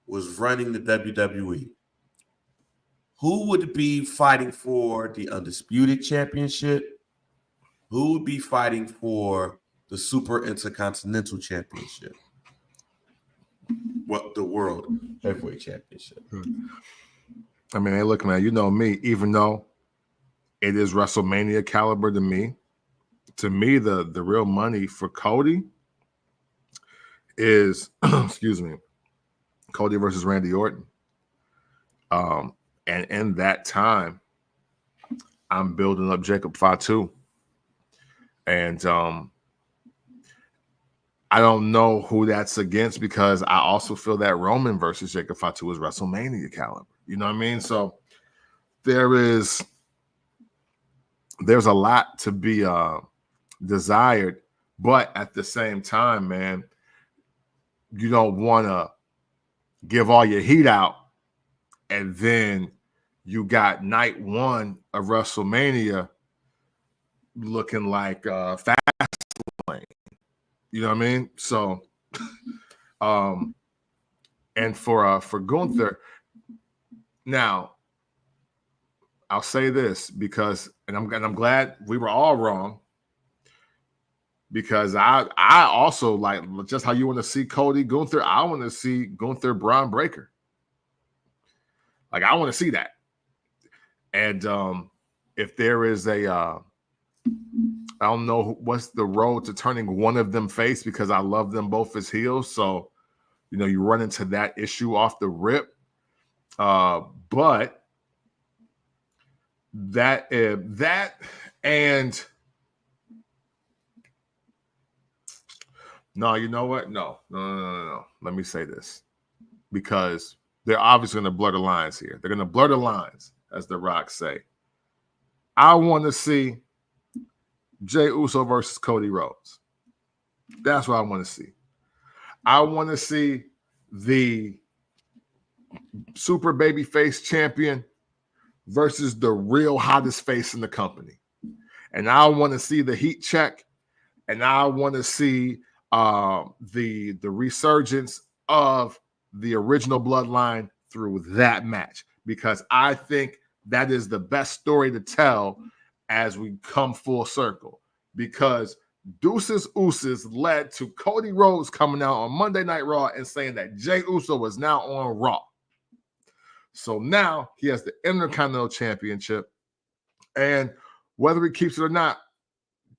was running the WWE, who would be fighting for the Undisputed Championship? Who would be fighting for the Super Intercontinental Championship? What, the World Heavyweight Championship? I mean, hey, look, man, you know me, even though it is WrestleMania caliber to me, the real money for Cody is, excuse me, Cody versus Randy Orton. And in that time, I'm building up Jacob Fatu. And I don't know who that's against, because I also feel that Roman versus Jacob Fatu is WrestleMania caliber. You know what I mean? So there's a lot to be desired, but at the same time, man, you don't want to give all your heat out, and then you got night one of WrestleMania looking like fast lane. You know what I mean? So, and for Gunther, now I'll say this, because, and I'm glad we were all wrong, because I also, like, just how you want to see Cody Gunther, I want to see Gunther Braun Breaker. Like, I want to see that. And if there is a I don't know what's the road to turning one of them face, because I love them both as heels. So, you know, you run into that issue off the rip. But that and no, you know what? No. Let me say this, because they're obviously going to blur the lines here. They're going to blur the lines, as The Rock say. I want to see Jey Uso versus Cody Rhodes. That's what I want to see. I want to see the super babyface champion versus the real hottest face in the company. And I want to see the heat check, and I want to see the resurgence of the original Bloodline through that match, because I think that is the best story to tell as we come full circle, because Deuces Ooses led to Cody Rhodes coming out on Monday Night Raw and saying that Jey Uso was now on Raw. So now he has the Intercontinental Championship, and whether he keeps it or not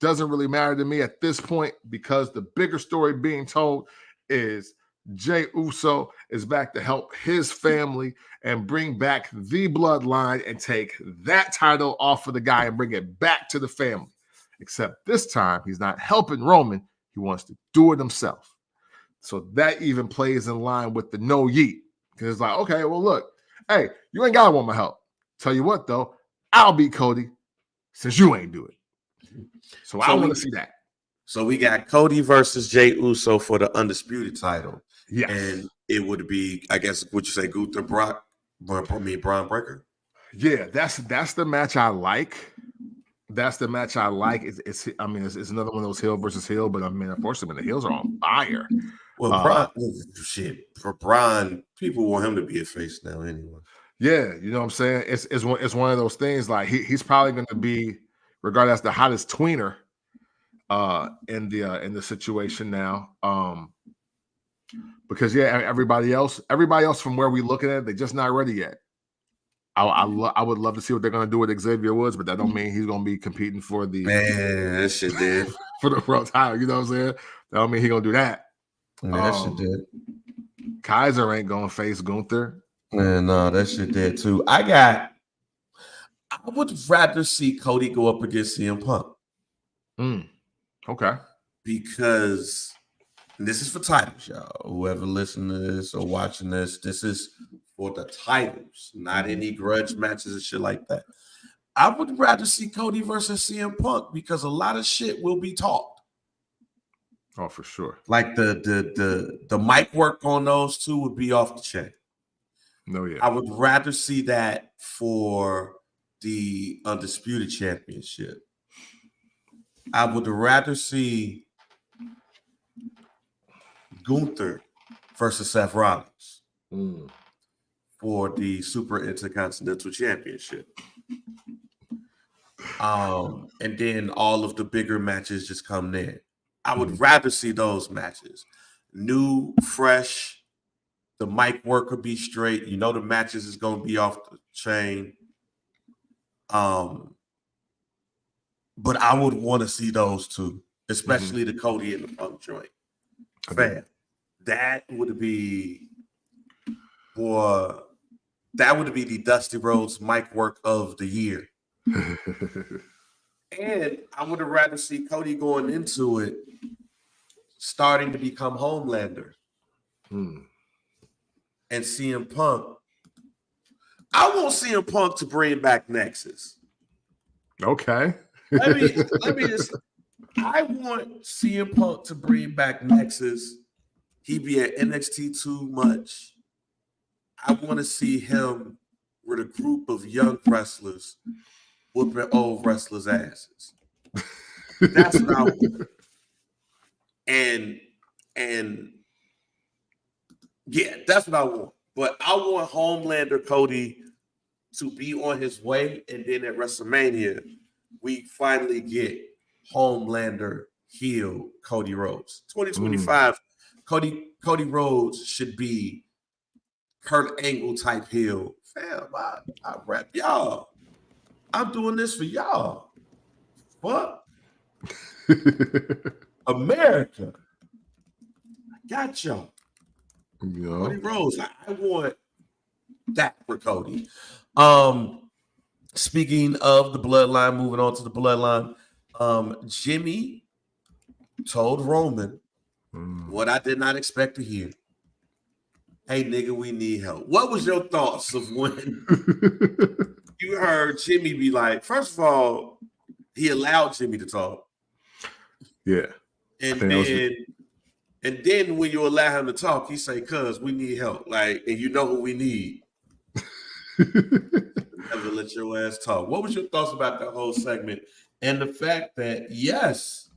doesn't really matter to me at this point, because the bigger story being told is Jey Uso is back to help his family and bring back the bloodline and take that title off of the guy and bring it back to the family. Except this time, he's not helping Roman. He wants to do it himself. So that even plays in line with the no yeet. Because it's like, okay, well, look, hey, you ain't got to want my help. Tell you what, though, I'll beat Cody since you ain't do it. So I want to see that. So we got Cody versus Jey Uso for the undisputed title. Yes. And it would be, I guess, would you say Gunther, Braun Breaker? Yeah, that's the match I like. That's the match I like. It's another one of those heel versus heel, but I mean, unfortunately, the heels are on fire. Well, Braun, for Braun, people want him to be a face now anyway. Yeah, you know what I'm saying? It's one of those things like he's probably going to be regarded as the hottest tweener in the situation now. Because everybody else from where we looking at it, they're just not ready yet. I would love to see what they're gonna do with Xavier Woods, but that don't mean he's gonna be competing for the that shit did for the world title. You know what I'm saying? That don't mean he's gonna do that. That shit did. Kaiser ain't gonna face Gunther. No, that shit did too. I would rather see Cody go up against CM Punk. Okay. Because this is for titles, y'all. Whoever listening to this or watching this is for the titles, not any grudge matches and shit like that. I would rather see Cody versus CM Punk because a lot of shit will be talked. Oh, for sure. Like the mic work on those two would be off the chain. No, yeah. I would rather see that for the Undisputed Championship. I would rather see Gunther versus Seth Rollins for the Super Intercontinental Championship. And then all of the bigger matches just come there. I would rather see those matches. New, fresh, the mic work could be straight. You know the matches is going to be off the chain. But I would want to see those two, especially the Cody and the Punk joint. Fam, that would be the Dusty Rhodes mic work of the year. And I would have rather see Cody going into it, starting to become Homelander. And CM Punk. I want CM Punk to bring back Nexus. Okay. Let me just. I want CM Punk to bring back Nexus. He be at NXT too much. I want to see him with a group of young wrestlers whooping old wrestlers' asses. That's what I want. And yeah, that's what I want. But I want Homelander Cody to be on his way, and then at WrestleMania, we finally get Homelander heel Cody Rhodes. 2025, Cody Rhodes should be Kurt Angle type heel. Fam, I rap y'all. I'm doing this for y'all. What? America. I got y'all. Yeah. Cody Rhodes. I want that for Cody. Speaking of the bloodline, moving on to the bloodline, Jimmy told Roman what I did not expect to hear. Hey, nigga, we need help. What was your thoughts of when you heard Jimmy be like, first of all, he allowed Jimmy to talk. Yeah. And then when you allow him to talk, he say, cuz we need help. Like, and you know who we need. Never let your ass talk. What was your thoughts about that whole segment? And the fact that, yes,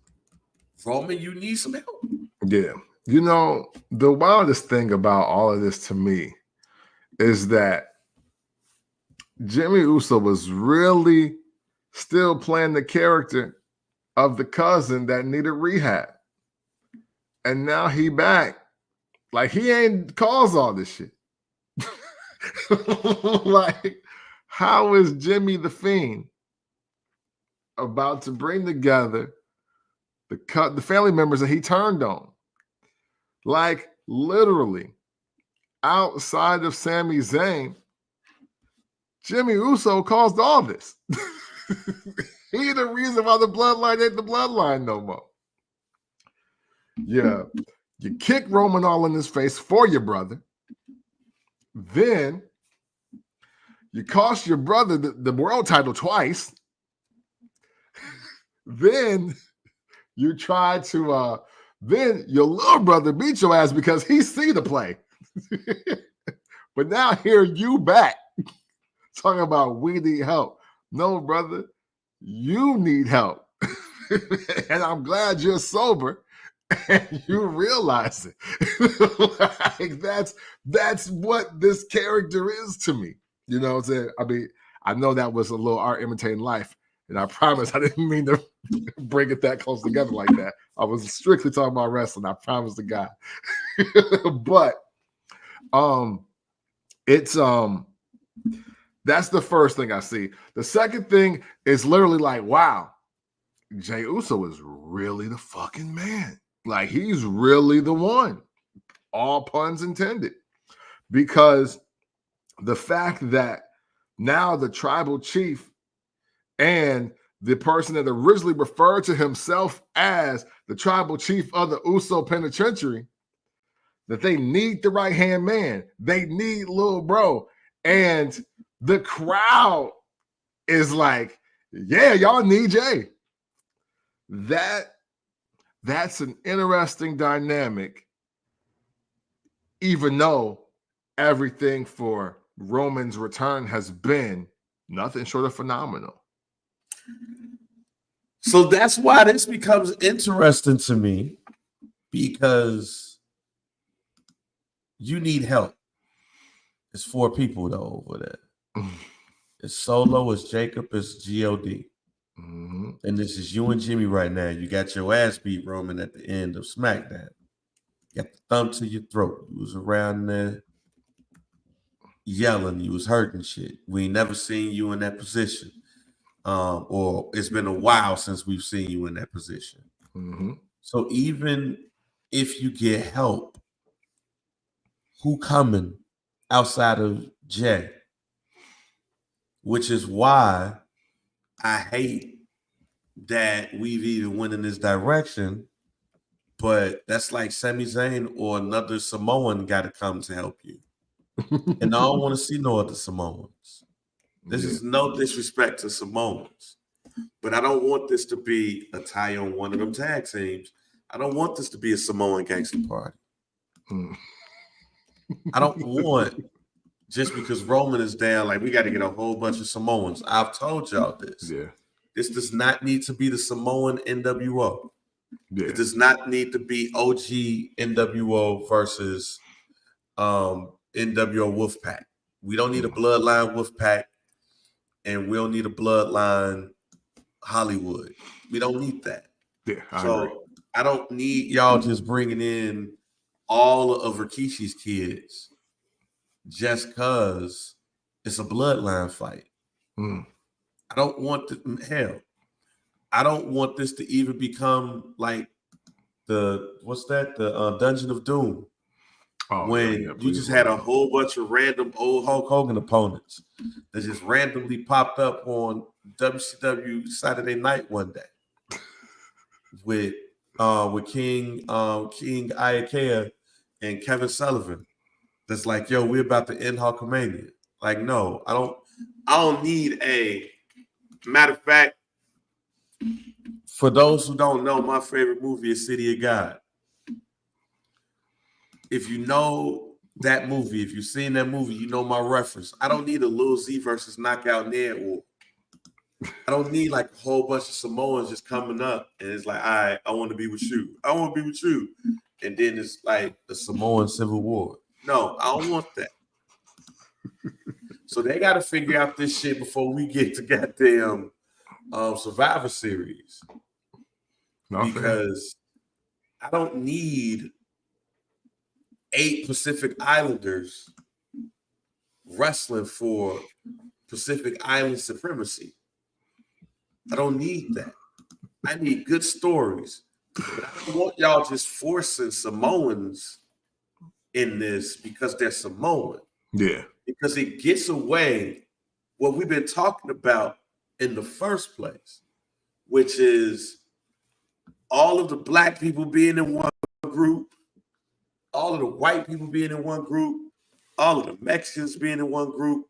Roman, you need some help. Yeah. You know, the wildest thing about all of this to me is that Jimmy Uso was really still playing the character of the cousin that needed rehab. And now he back. Like, he ain't caused all this shit. Like, how is Jimmy the Fiend about to bring together the family members that he turned on? Like, literally, outside of Sami Zayn, Jimmy Uso caused all this. He the reason why the bloodline ain't the bloodline no more. Yeah, you kick Roman all in his face for your brother. Then you cost your brother the world title twice. Then you try to then your little brother beat your ass because he see the play. But now here you back talking about we need help. No, brother, you need help. And I'm glad you're sober and you realize it. Like that's what this character is to me. You know what I'm saying? I mean, I know that was a little art imitating life, and I promise I didn't mean to bring it that close together like that. I was strictly talking about wrestling. I promise to God. But it's that's the first thing I see. The second thing is literally like, wow, Jey Uso is really the fucking man. Like, he's really the one. All puns intended. Because the fact that now the tribal chief and the person that originally referred to himself as the tribal chief of the Uso Penitentiary, that they need the right-hand man. They need Lil Bro. And the crowd is like, yeah, y'all need Jay. That's an interesting dynamic, even though everything for Roman's return has been nothing short of phenomenal. So that's why this becomes interesting to me, because you need help. It's 4 people though over there. It's Solo, it's Jacob, it's God. Mm-hmm. And this is you and Jimmy right now. You got your ass beat, Roman, at the end of SmackDown. You got the thumb to your throat. You was around there yelling. You was hurting shit. We ain't never seen you in that position. Or it's been a while since we've seen you in that position. Mm-hmm. So even if you get help, who coming outside of Jay? Which is why I hate that we've even went in this direction, but that's like Sami Zayn or another Samoan got to come to help you. And I don't want to see no other Samoans. This is no disrespect to Samoans, but I don't want this to be a tie on one of them tag teams. I don't want this to be a Samoan gangster party. I don't want, just because Roman is down, like we got to get a whole bunch of Samoans. I've told y'all this. Yeah. This does not need to be the Samoan NWO. Yeah. It does not need to be OG NWO versus NWO Wolfpack. We don't need a Bloodline Wolfpack, and we don't need a Bloodline Hollywood. We don't need that. Yeah, I agree. I don't need y'all just bringing in all of Rikishi's kids just because it's a Bloodline fight. I don't want I don't want this to even become like the Dungeon of Doom. When you just had a whole bunch of random old Hulk Hogan opponents that just randomly popped up on WCW Saturday Night one day with King Iakea and Kevin Sullivan. That's like, yo, we're about to end Hulkamania. Like, no, I don't need a matter of fact. For those who don't know, my favorite movie is City of God. If you know that movie, if you've seen that movie, you know my reference. I don't need a Lil Z versus Knockout Ned war. I don't need like a whole bunch of Samoans just coming up and it's like, all right, I want to be with you. I want to be with you. And then it's like the Samoan Civil War. No, I don't want that. So they got to figure out this shit before we get to goddamn Survivor Series. Because I don't need 8 Pacific Islanders wrestling for Pacific Island supremacy. I don't need that. I need good stories. But I don't want y'all just forcing Samoans in this because they're Samoan. Yeah. Because it gets away what we've been talking about in the first place, which is all of the black people being in one group, all of the white people being in one group, all of the Mexicans being in one group,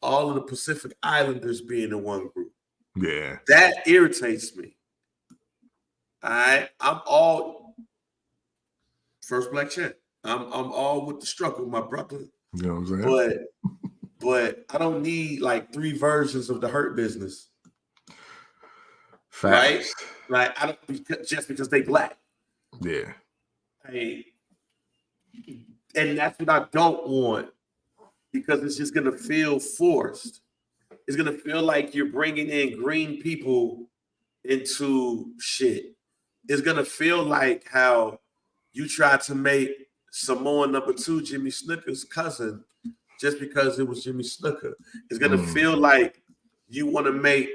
all of the Pacific Islanders being in one group. Yeah. That irritates me. All right. I'm all first black champ. I'm all with the struggle, my brother. You know what I'm saying? But I don't need like 3 versions of the Hurt Business. Facts. Right? Like I don't just because they black. Yeah. And that's what I don't want, because it's just gonna feel forced. It's gonna feel like you're bringing in green people into shit. It's gonna feel like how you tried to make Samoan #2 Jimmy Snuka's cousin just because it was Jimmy Snuka. It's gonna feel like you want to make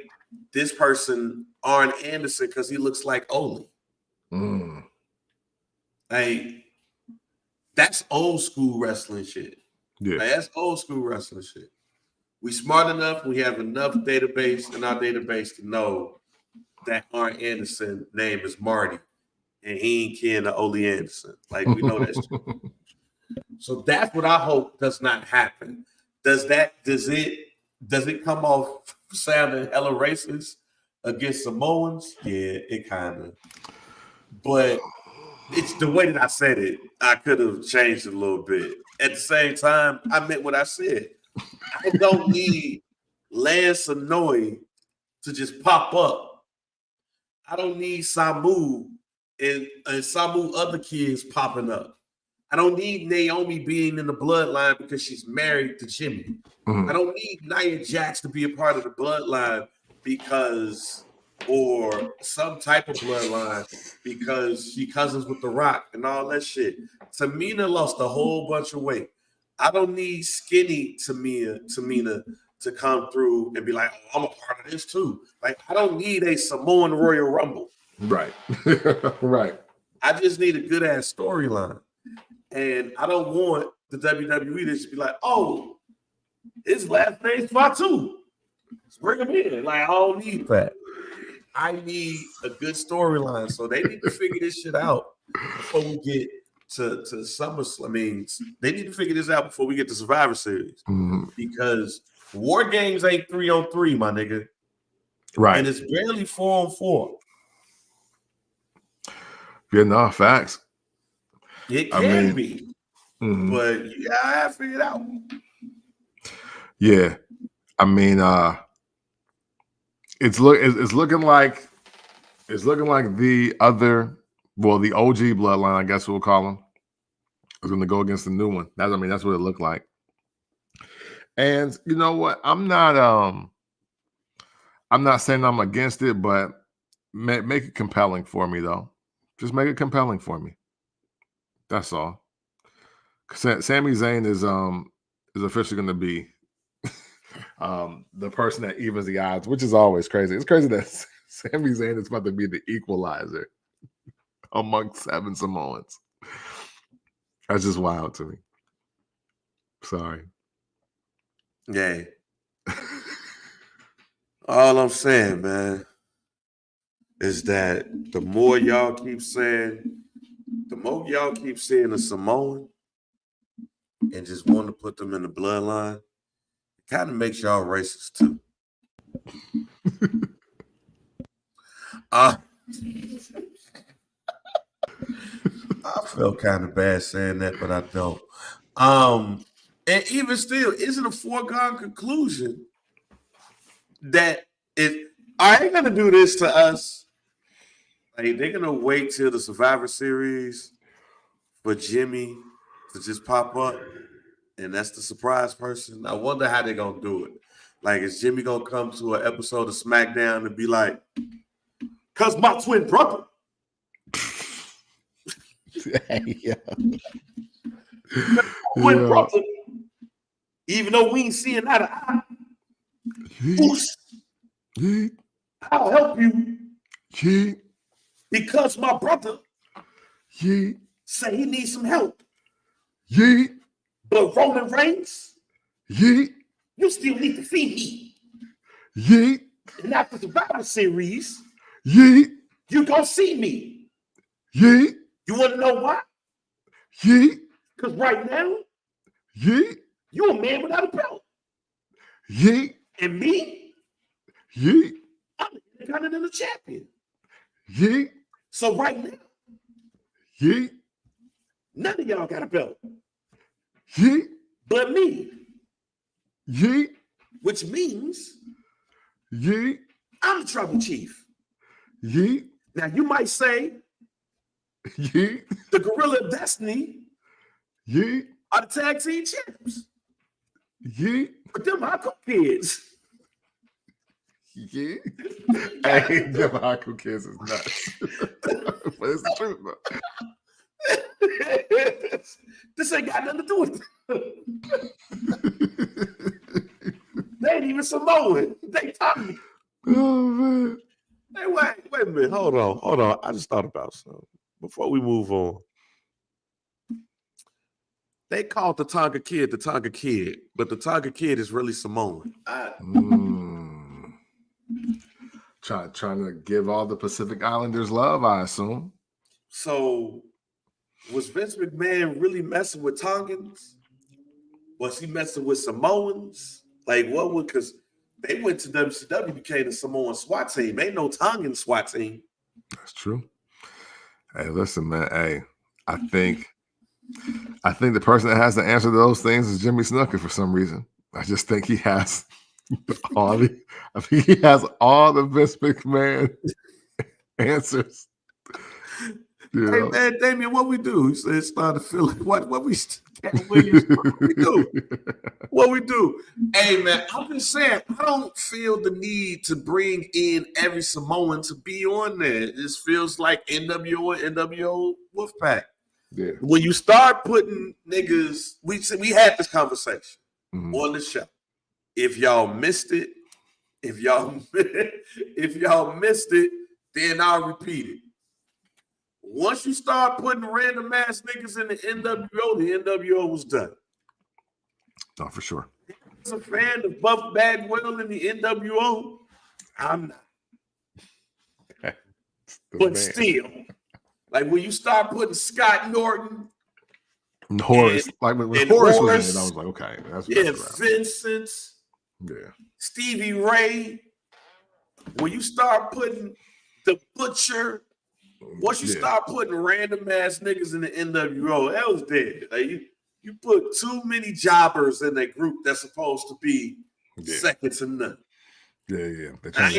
this person Arn Anderson because he looks like Oli. Like, that's old school wrestling shit. Yeah. Like, that's old school wrestling shit. We smart enough, we have enough database in our database to know that Arn Anderson name is Marty and he ain't kin to Ole Anderson. Like, we know that shit. So that's what I hope does not happen. Does it come off sounding hella racist against Samoans? Yeah, it kind of. But it's the way that I said it. I could have changed it a little bit. At the same time, I meant what I said. I don't need Lance Anoa'i to just pop up. I don't need Samu and Samu other kids popping up. I don't need Naomi being in the bloodline because she's married to Jimmy. I don't need Nia Jax to be a part of the bloodline or some type of bloodline because she cousins with The Rock and all that shit. Tamina lost a whole bunch of weight. I don't need skinny Tamina to come through and be like, oh, I'm a part of this too. Like, I don't need a Samoan Royal Rumble. Right. Right. I just need a good ass storyline. And I don't want the WWE to just be like, oh, his last name's Fatu. Let's bring him in. Like, I don't need that. I need a good storyline. So they need to figure this shit out before we get to SummerSlam. I mean, they need to figure this out before we get to Survivor Series. Because War Games ain't 3-on-3, my nigga. Right. And it's barely 4-on-4. Yeah, no, facts. It can be. But you gotta figure it out. Yeah. I mean, it's looking like the OG bloodline, I guess we'll call them, is going to go against the new one. That's what it looked like. And you know what? I'm not saying I'm against it, but make it compelling for me though. Just make it compelling for me. That's all. Sami Zayn is officially going to be the person that evens the odds, which is always crazy. It's crazy that Sami Zayn is about to be the equalizer amongst 7 Samoans. That's just wild to me. Sorry. Yeah. All I'm saying, man, is that the more y'all keep saying a Samoan and just want to put them in the bloodline, it kind of makes y'all racist too. I felt kind of bad saying that, but I don't. And even still, is it a foregone conclusion that are they gonna do this to us? Like, they're gonna wait till the Survivor Series for Jimmy to just pop up, and that's the surprise person? I wonder how they're gonna do it. Like, is Jimmy gonna come to an episode of SmackDown and be like, "Cause my twin brother." Yeah. Twin brother. Even though we ain't seeing eye to eye. I'll help you. Because my brother say he needs some help. Yeet. But Roman Reigns, Yeet. you still need to see me. Yeet. And after the Survivor Series, Yeet. you gonna see me. Yeet. You want to know why? Yeet. Because right now, Yeet. you a man without a belt. Yeet. And me, Yeet. I'm the Intercontinental Champion. Yeet. So right now, Yeet. none of y'all got a belt. Yeet. But me. Yeet. Which means Yeet. I'm the Tribal Chief. Yeet. Now you might say Yeet. the Gorilla of Destiny Yeet. are the tag team champs. Yeet. But them Hako kids. Yeet. Hey, them Hako kids is nuts. But it's the truth, though. This ain't got nothing to do with it. They ain't even Samoan. They talking. Oh, man. Hey, wait a minute. Hold on. I just thought about something before we move on. They called the Tonga Kid, but the Tonga Kid is really Samoan. Trying to give all the Pacific Islanders love, I assume. So, was Vince McMahon really messing with Tongans? Was he messing with Samoans? Like, what would, because they went to WCW, became a Samoan SWAT team. Ain't no Tongan SWAT team. That's true. Hey, listen, man. Hey, I think the person that has the answer to those things is Jimmy Snuka for some reason. I just think he has all the Vince McMahon answers. Yeah. Hey man, Damien, what we do? He said, started feeling what we Williams, what we do. Hey man, I'm just saying, I don't feel the need to bring in every Samoan to be on there. It just feels like NWO and NWO Wolfpack. Yeah. When you start putting niggas, we had this conversation on the show. If y'all missed it, then I'll repeat it. Once you start putting random ass niggas in the NWO was done. Oh, for sure. As a fan of Buff Bagwell in the NWO, I'm not. But still, like when you start putting Scott Norton, Horace, like when Horace was in it, I was like, okay, that's Vincent, Stevie Ray. When you start putting the Butcher. Once you start putting random ass niggas in the NWO, that was dead. Like you put too many jobbers in that group that's supposed to be second to none. Yeah. I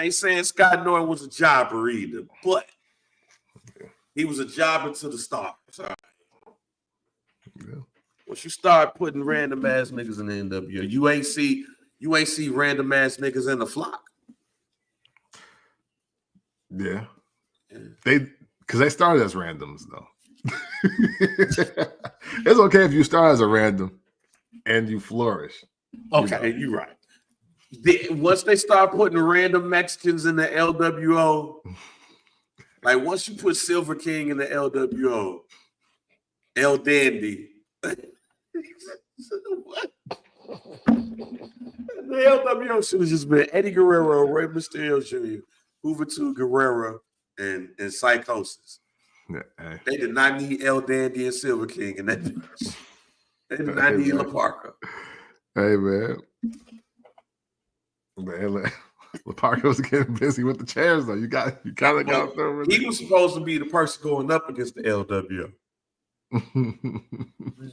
ain't saying Scott Norton was a jobber either, but he was a jobber to the stars. All right. Yeah. Once you start putting random ass niggas in the NWO, you ain't see random ass niggas in the Flock. Yeah. Because they started as randoms though. It's okay if you start as a random and you flourish. Okay, you're right. Once they start putting random Mexicans in the LWO, like once you put Silver King in the LWO, El Dandy. What? The LWO should have just been Eddie Guerrero, Rey Mysterio Jr., Juventud Guerrero, and Psychosis. Yeah, they did not need El Dandy and Silver King in that bitch. They did not need La Parka. Hey man, La Parka was getting busy with the chairs though. You kind of got there. He was supposed to be the person going up against the LWO.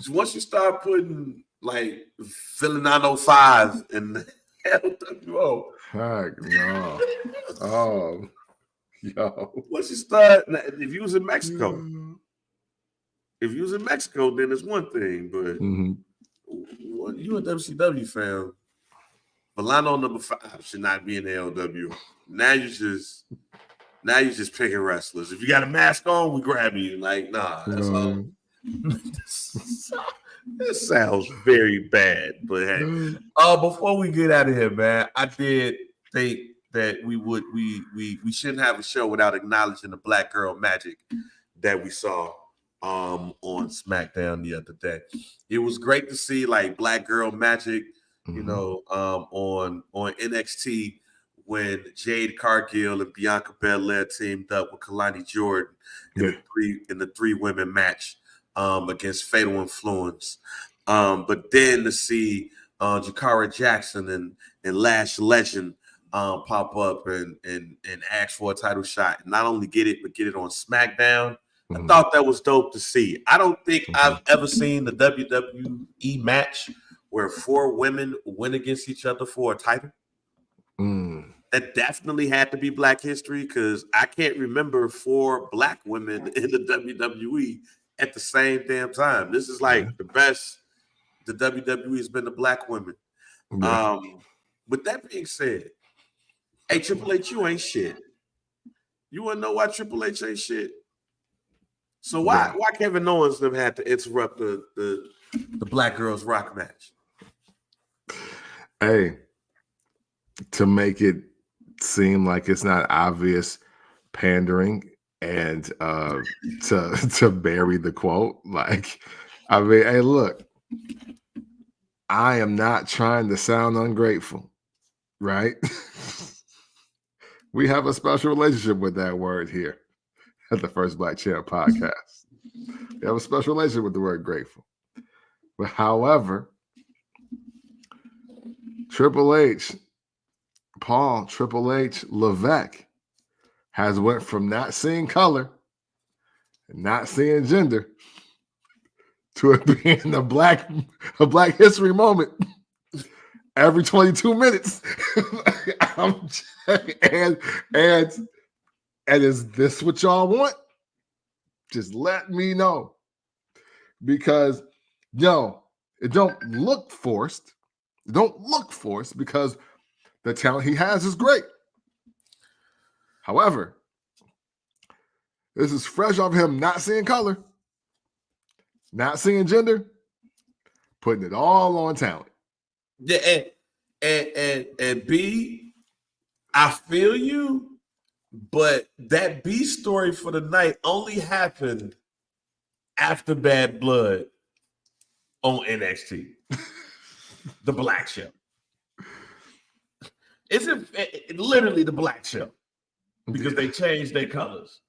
Once you start putting like Philly 905 in the LWO, heck no. Oh. Yo. Once you start, if you was in Mexico, then it's one thing. But you a WCW fan, Milano number 5 should not be in the LWO. Now you just picking wrestlers. If you got a mask on, we grab you. Like, nah, that's all. This sounds very bad. But hey, before we get out of here, man, I did think that we shouldn't have a show without acknowledging the Black Girl Magic that we saw on SmackDown the other day. It was great to see like Black Girl Magic, you know, on NXT when Jade Cargill and Bianca Belair teamed up with Kalani Jordan in the three women match against Fatal Influence. But then to see Jakara Jackson and Lash Legend pop up and ask for a title shot, and not only get it, but get it on SmackDown. I thought that was dope to see. I don't think I've ever seen the WWE match where 4 women win against each other for a title. That definitely had to be Black history, because I can't remember 4 Black women in the WWE at the same damn time. This is like the best the WWE has been to Black women. With that being said, hey, Triple H, you ain't shit. You want to know why Triple H ain't shit? So why Kevin Owens them had to interrupt the Black Girls Rock match? Hey, to make it seem like it's not obvious pandering and to bury the quote. Like, I mean, hey, look, I am not trying to sound ungrateful, right? We have a special relationship with that word here at the First Black Champ podcast. We have a special relationship with the word grateful. But however, Triple H Levesque has went from not seeing color and not seeing gender to it being a black history moment every 22 minutes. and is this what y'all want? Just let me know. Because it don't look forced. It don't look forced because the talent he has is great. However, this is fresh off him not seeing color, not seeing gender, putting it all on talent. Yeah, and B, I feel you, but that B story for the night only happened after Bad Blood on NXT, the Black Show. It's literally the Black Show because they changed their colors.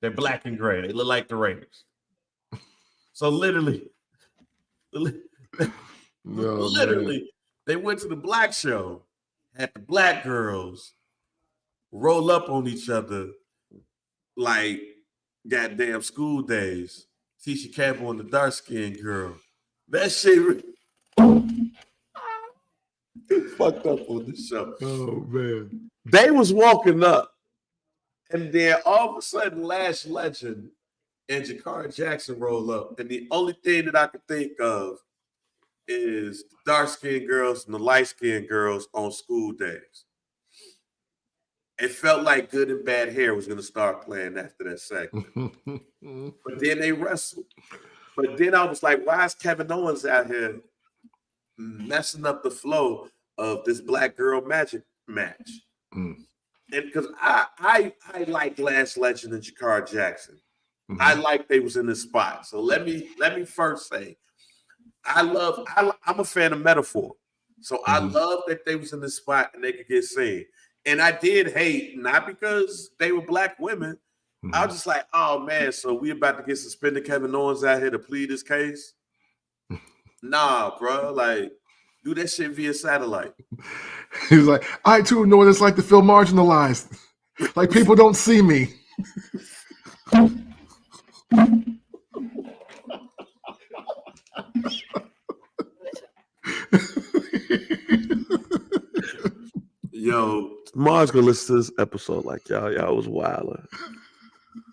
They're black and gray. They look like the Raiders. So literally, they went to the Black Show, had the Black girls roll up on each other like goddamn school days. Tisha Campbell and the dark-skinned girl. That shit fucked up on the show. Oh, man. They was walking up, and then all of a sudden, Lash Legend and Jakara Jackson roll up, and the only thing that I could think of is the dark-skinned girls and the light-skinned girls on school days. It felt like Good and Bad Hair was going to start playing after that segment. But then they wrestled. But then I was like, why is Kevin Owens out here messing up the flow of this Black Girl Magic match? And because I like Lash Legend and Jakara Jackson. I like they was in this spot. So let me first say, I'm a fan of metaphor. So I love that they was in this spot and they could get seen. And I did hate, not because they were Black women. I was just like, oh man, so we about to get suspended Kevin Owens out here to plead his case? Nah, bro. Like, do that shit via satellite. He's like, I too know what it's like to feel marginalized. Like people don't see me. Yo, Mars gonna listen to this episode like y'all was wildin'.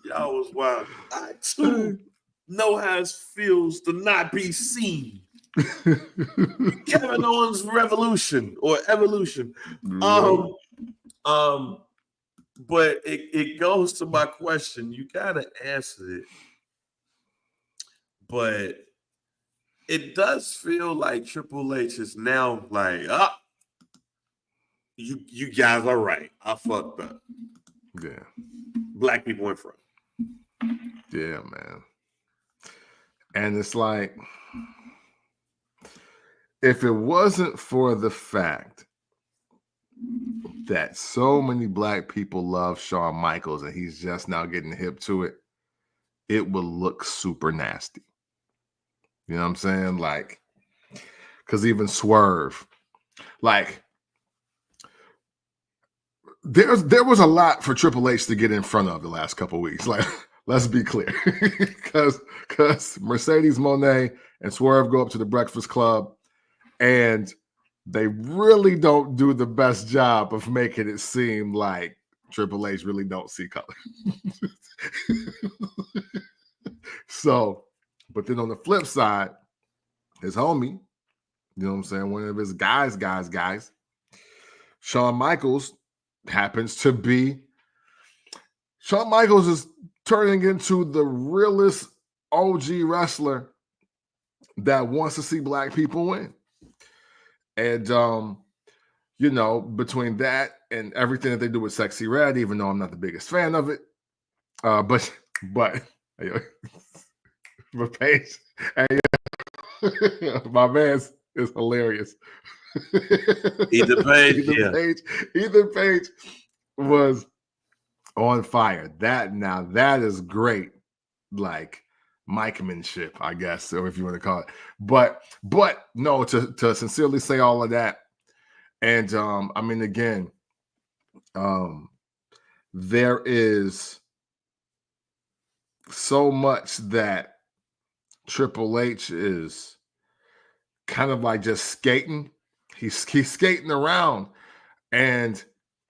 Y'all was wild. I too know how it feels to not be seen. Kevin Owens revolution or evolution. But it goes to my question. You gotta answer it. But it does feel like Triple H is now like, you guys are right. I fucked up. Yeah. Black people in front. Yeah, man. And it's like, if it wasn't for the fact that so many black people love Shawn Michaels and he's just now getting hip to it, it would look super nasty. You know what I'm saying? Like, because even Swerve, like, there was a lot for Triple H to get in front of the last couple of weeks. Like, let's be clear, because Mercedes Moné and Swerve go up to the Breakfast Club, and they really don't do the best job of making it seem like Triple H really don't see color. So, but then on the flip side, his homie, you know what I'm saying, one of his guys, Shawn Michaels Shawn Michaels is turning into the realest OG wrestler that wants to see black people win. And, you know, between that and everything that they do with Sexy Red, even though I'm not the biggest fan of it, but Paige, my man is hilarious. Ethan Page was on fire. That is great, like Mikemanship, I guess, or if you want to call it. But no, to sincerely say all of that, and I mean, again, there is so much that Triple H is kind of like just skating. He's skating around, and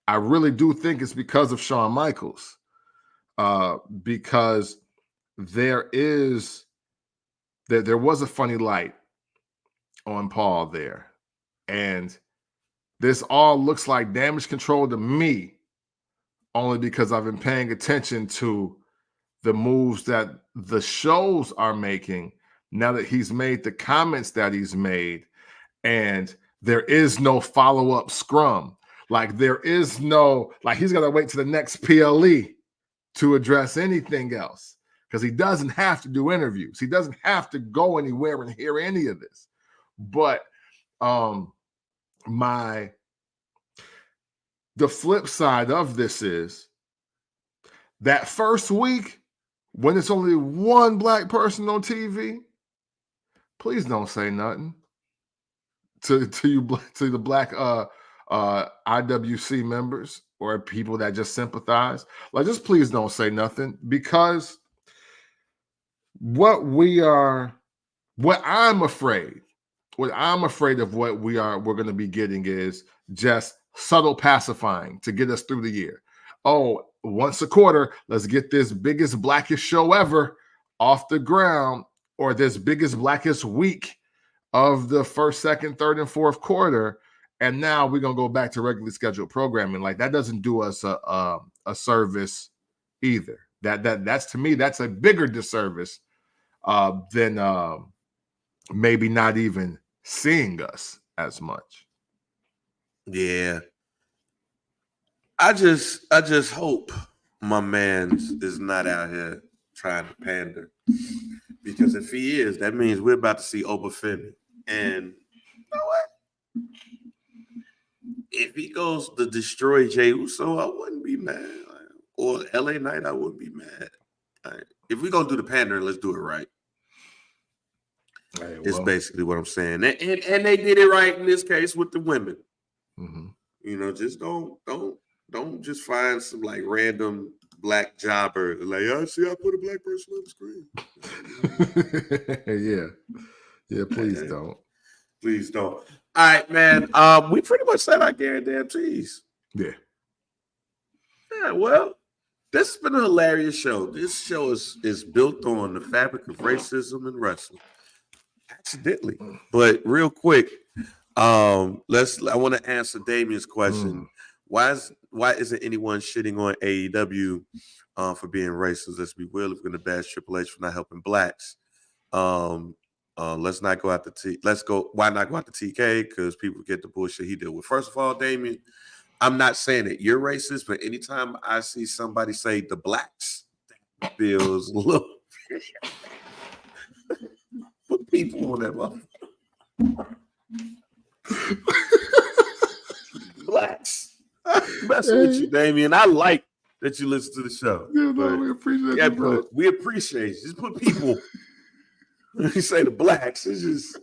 I really do think it's because of Shawn Michaels, because there was a funny light on Paul there, and this all looks like damage control to me, only because I've been paying attention to the moves that the shows are making now that he's made the comments that he's made, and there is no follow-up scrum. Like, there is no, like, he's got to wait to the next PLE to address anything else, because he doesn't have to do interviews. He doesn't have to go anywhere and hear any of this. But the flip side of this is that first week, when it's only one black person on TV, please don't say nothing to the black IWC members or people that just sympathize. Like, just please don't say nothing, because what I'm afraid of what we're going to be getting is just subtle pacifying to get us through the year. Oh, once a quarter, let's get this biggest blackest show ever off the ground, or this biggest blackest week of the first, second, third, and fourth quarter. And now we're going to go back to regularly scheduled programming. Like, that doesn't do us a service either. That's, to me, that's a bigger disservice than maybe not even seeing us as much. Yeah. I just hope my man is not out here trying to pander, because if he is, that means we're about to see Oba Femi. And you know what? If he goes to destroy Jey Uso, I wouldn't be mad. Or LA Knight, I wouldn't be mad. If we're gonna do the pandering, let's do it right. It's basically what I'm saying. And they did it right in this case with the women. Mm-hmm. You know, just don't just find some like random black jobber like, I put a black person on the screen. Yeah, please don't. Please don't. All right, man. We pretty much said our guarantees. Yeah, well, this has been a hilarious show. This show is built on the fabric of racism and wrestling. Accidentally. But real quick, I want to answer Damien's question. Why isn't anyone shitting on AEW for being racist? Let's be real. If we're gonna bash Triple H for not helping blacks, let's not go out to why not go out to TK? Because people get the bullshit he deal with. First of all, Damien, I'm not saying that you're racist, but anytime I see somebody say the blacks, that feels a little Put people on that motherfucker. Blacks. Messing with you, Damien. I like that you listen to the show. Yeah, no, we appreciate you, bro. We appreciate you. Just put people. When you say the blacks, it's just.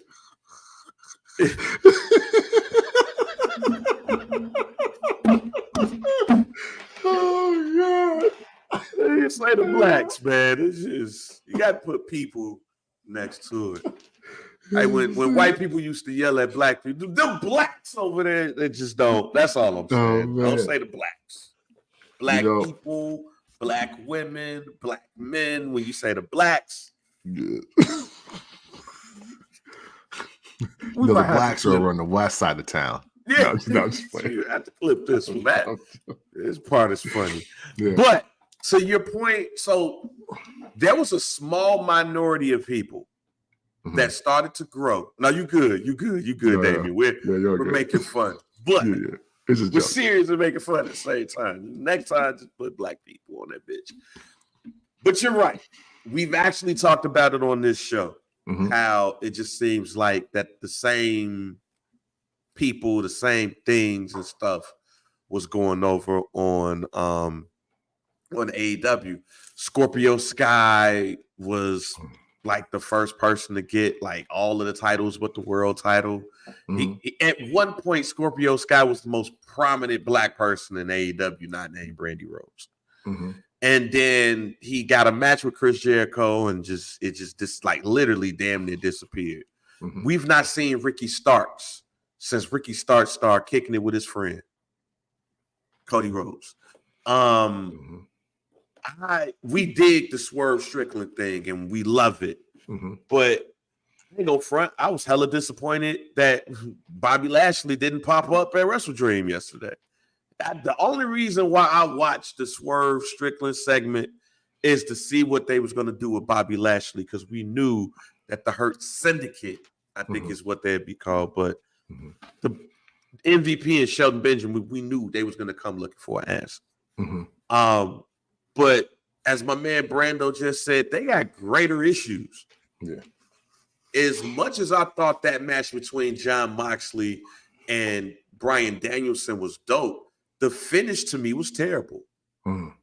Oh God! You say the blacks, man. It's just you got to put people next to it. Like when white people used to yell at black people, them blacks over there, they just don't. That's all I'm saying. Don't say the blacks. Black people, black women, black men. When you say the blacks, the blacks are on the west side of town. Yeah, no, just playing. You have to clip this one back. This part is funny. Yeah. But to your point, so there was a small minority of people that started to grow. Now you good, Damien. We're making fun, but we're serious and making fun at the same time. Next time, just put black people on that bitch. But you're right. We've actually talked about it on this show. How it just seems like that the same people, the same things and stuff was going over on AEW. Scorpio Sky was like the first person to get like all of the titles but the world title. At one point, Scorpio Sky was the most prominent black person in AEW, not named Brandy Rhodes. And then he got a match with Chris Jericho and it just like literally damn near disappeared. We've not seen Ricky Starks since Ricky Starks started kicking it with his friend Cody Rhodes. We dig the Swerve Strickland thing and we love it. But I ain't no front. I was hella disappointed that Bobby Lashley didn't pop up at Wrestle Dream yesterday. The only reason why I watched the Swerve Strickland segment is to see what they was going to do with Bobby Lashley, because we knew that the Hurt Syndicate, I think is what they'd be called, but the MVP and Shelton Benjamin, we knew they was going to come looking for an ass. But as my man Brando just said, they got greater issues. Yeah. As much as I thought that match between Jon Moxley and Bryan Danielson was dope, the finish to me was terrible. You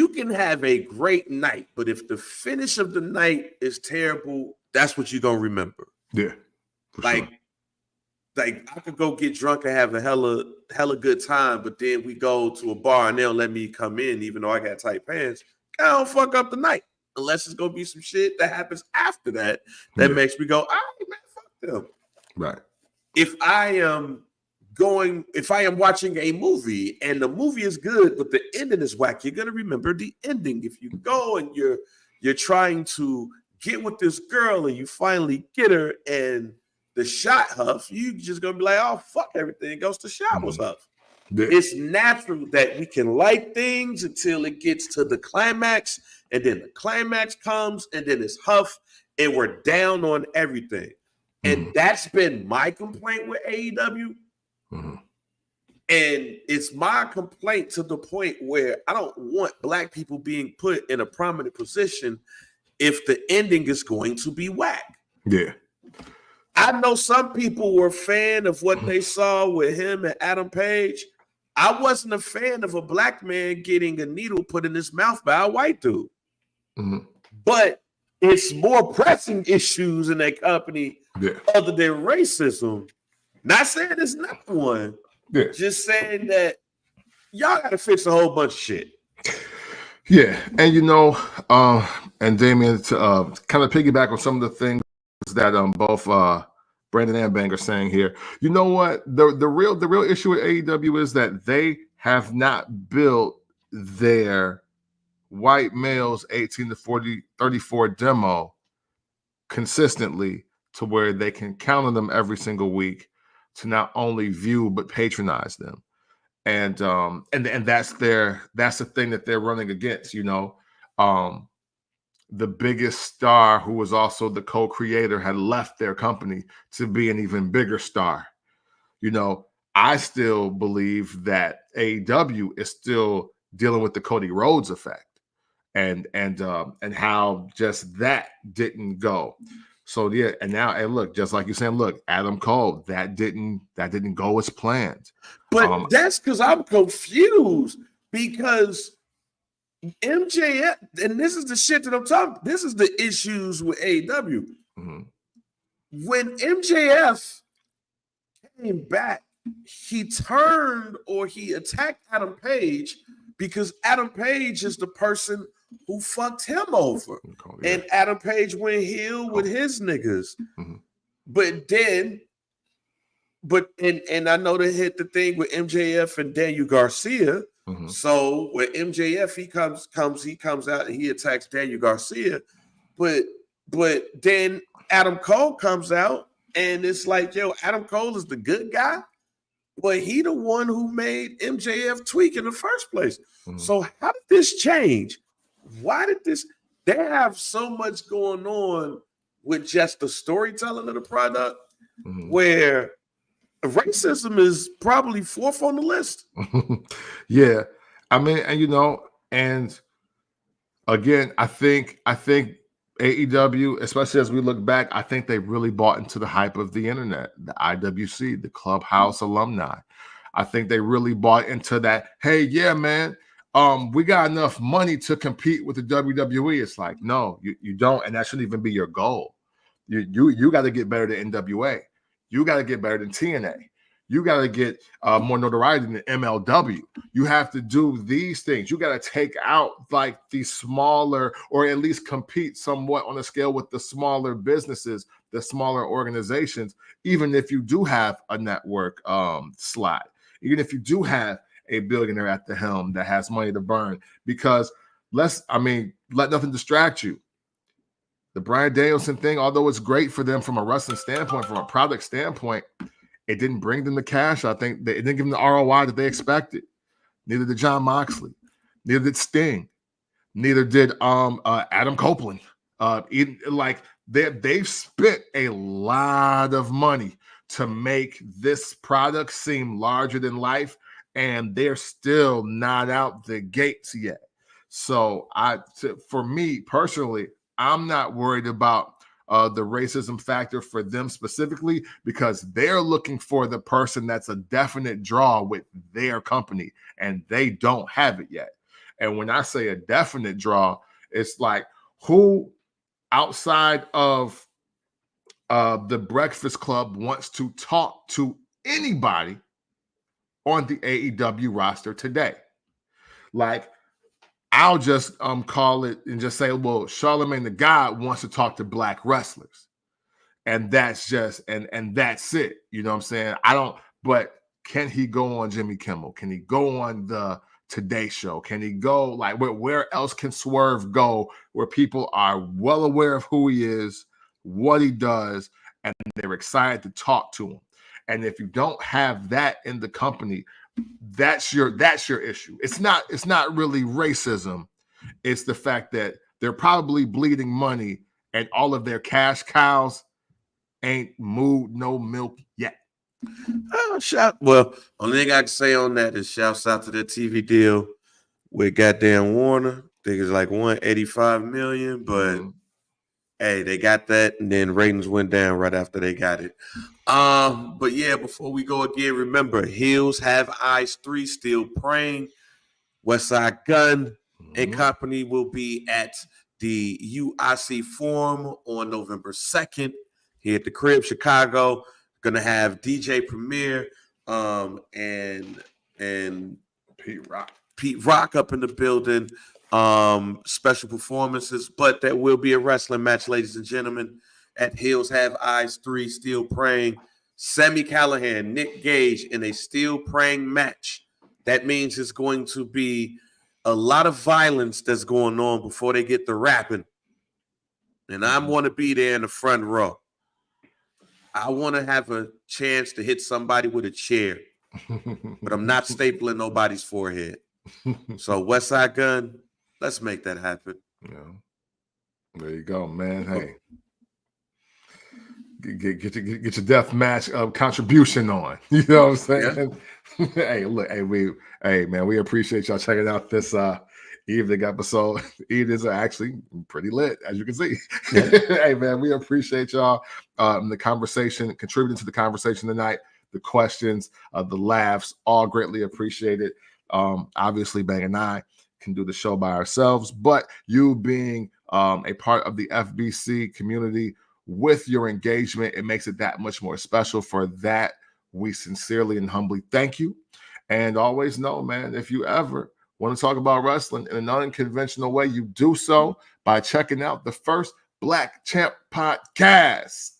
can have a great night, but if the finish of the night is terrible, that's what you're gonna remember. Yeah. Like I could go get drunk and have a hella good time, but then we go to a bar and they'll let me come in, even though I got tight pants. I don't fuck up the night unless it's gonna be some shit that happens after that makes me go, all right, man, fuck them. Right. If I am watching a movie and the movie is good, but the ending is whack, you're gonna remember the ending. If you go and you're trying to get with this girl and you finally get her and the shot huff, you just gonna be like, oh fuck everything else. The shot was huff. Yeah. It's natural that we can like things until it gets to the climax, and then the climax comes, and then it's huff, and we're down on everything. And that's been my complaint with AEW. And it's my complaint to the point where I don't want black people being put in a prominent position if the ending is going to be whack. Yeah. I know some people were a fan of what they saw with him and Adam Page. I wasn't a fan of a black man getting a needle put in his mouth by a white dude. But it's more pressing issues in that company other than racism. Not saying it's not one. Yeah. Just saying that y'all got to fix a whole bunch of shit. Yeah. And, and Damien, to kind of piggyback on some of the things that both Brandon and Bang are saying here. You know what? The real issue with AEW is that they have not built their white males 18 to 34 demo consistently to where they can count on them every single week to not only view but patronize them. And that's the thing that they're running against, the biggest star, who was also the co-creator, had left their company to be an even bigger star. I still believe that AEW is still dealing with the Cody Rhodes effect. and how just that didn't go. So yeah, and now, hey, look, just like you're saying, look, Adam Cole, that didn't go as planned. But that's because I'm confused, because MJF, and this is the shit that I'm talking. This is the issues with AEW. Mm-hmm. When MJF came back, he turned, or he attacked Adam Page, because Adam Page is the person who fucked him over. And Adam Page went heel with his niggas. Mm-hmm. But then, and I know they hit the thing with MJF and Daniel Garcia. Mm-hmm. So with MJF, he comes out and he attacks Daniel Garcia. But then Adam Cole comes out, and it's like, yo, Adam Cole is the good guy, but he the one who made MJF tweak in the first place. Mm-hmm. So how did this change? Why did this? They have so much going on with just the storytelling of the product, mm-hmm. where racism is probably fourth on the list. Yeah. I mean, and and again, I think AEW, especially as we look back, I think they really bought into the hype of the internet, the IWC, the Clubhouse alumni. I think they really bought into that. Hey, yeah, man, we got enough money to compete with the WWE. It's like, no, you don't, and that shouldn't even be your goal. You got to get better than NWA. You got to get better than TNA. You got to get more notoriety than MLW. You have to do these things. You got to take out like the smaller, or at least compete somewhat on a scale with the smaller businesses, the smaller organizations, even if you do have a network slot, even if you do have a billionaire at the helm that has money to burn, because let nothing distract you. The Bryan Danielson thing, although it's great for them from a wrestling standpoint, from a product standpoint, it didn't bring them the cash. I think it didn't give them the ROI that they expected. Neither did Jon Moxley. Neither did Sting. Neither did Adam Copeland. They've spent a lot of money to make this product seem larger than life, and they're still not out the gates yet. So for me personally, I'm not worried about the racism factor for them specifically, because they're looking for the person that's a definite draw with their company, and they don't have it yet. And when I say a definite draw, it's like, who outside of the Breakfast Club wants to talk to anybody on the AEW roster today? Like, I'll just call it and just say, well, Charlemagne the God wants to talk to black wrestlers. And that's just, and that's it. You know what I'm saying? But can he go on Jimmy Kimmel? Can he go on the Today Show? Can he go, like, where else can Swerve go where people are well aware of who he is, what he does, and they're excited to talk to him? And if you don't have that in the company, that's your issue. It's not really racism. It's the fact that they're probably bleeding money, and all of their cash cows ain't moved no milk yet. Well, only thing I can say on that is shouts out to the TV deal with goddamn Warner. I think it's like $185 million, but hey, they got that, and then ratings went down right after they got it. But yeah, before we go again, remember, Heels Have Eyes 3 still praying. Westside Gunn and company will be at the UIC Forum on November 2nd here at the Crib, Chicago. Gonna have DJ Premier and Pete Rock up in the building. Special performances, but there will be a wrestling match, ladies and gentlemen, at Heels Have Eyes 3, Still Praying. Sami Callihan, Nick Gage in a Still Praying match. That means it's going to be a lot of violence that's going on before they get to rapping. And I want to be there in the front row. I want to have a chance to hit somebody with a chair, but I'm not stapling nobody's forehead. So Westside Gunn, let's make that happen. Yeah. There you go, man. Hey. Get your death match contribution on. You know what I'm saying? Yeah. Hey, look, hey, man, we appreciate y'all checking out this evening episode. Evenings are actually pretty lit, as you can see. Yeah. Hey, man, we appreciate y'all the conversation, contributing to the conversation tonight, the questions, the laughs, all greatly appreciated. Obviously, Bang and I can do the show by ourselves, but you being a part of the FBC community with your engagement, it makes it that much more special. For that, we sincerely and humbly thank you. And always know, man, if you ever want to talk about wrestling in an unconventional way, you do so by checking out the First Black Champ podcast.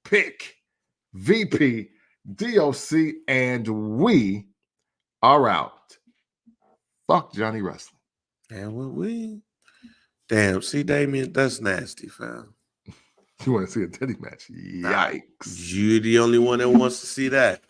Pick VP, DOC, and we are out. Fuck Johnny Wrestling. And we damn, see, Damien, that's nasty, fam. You want to see a titty match? Yikes. You're the only one that wants to see that.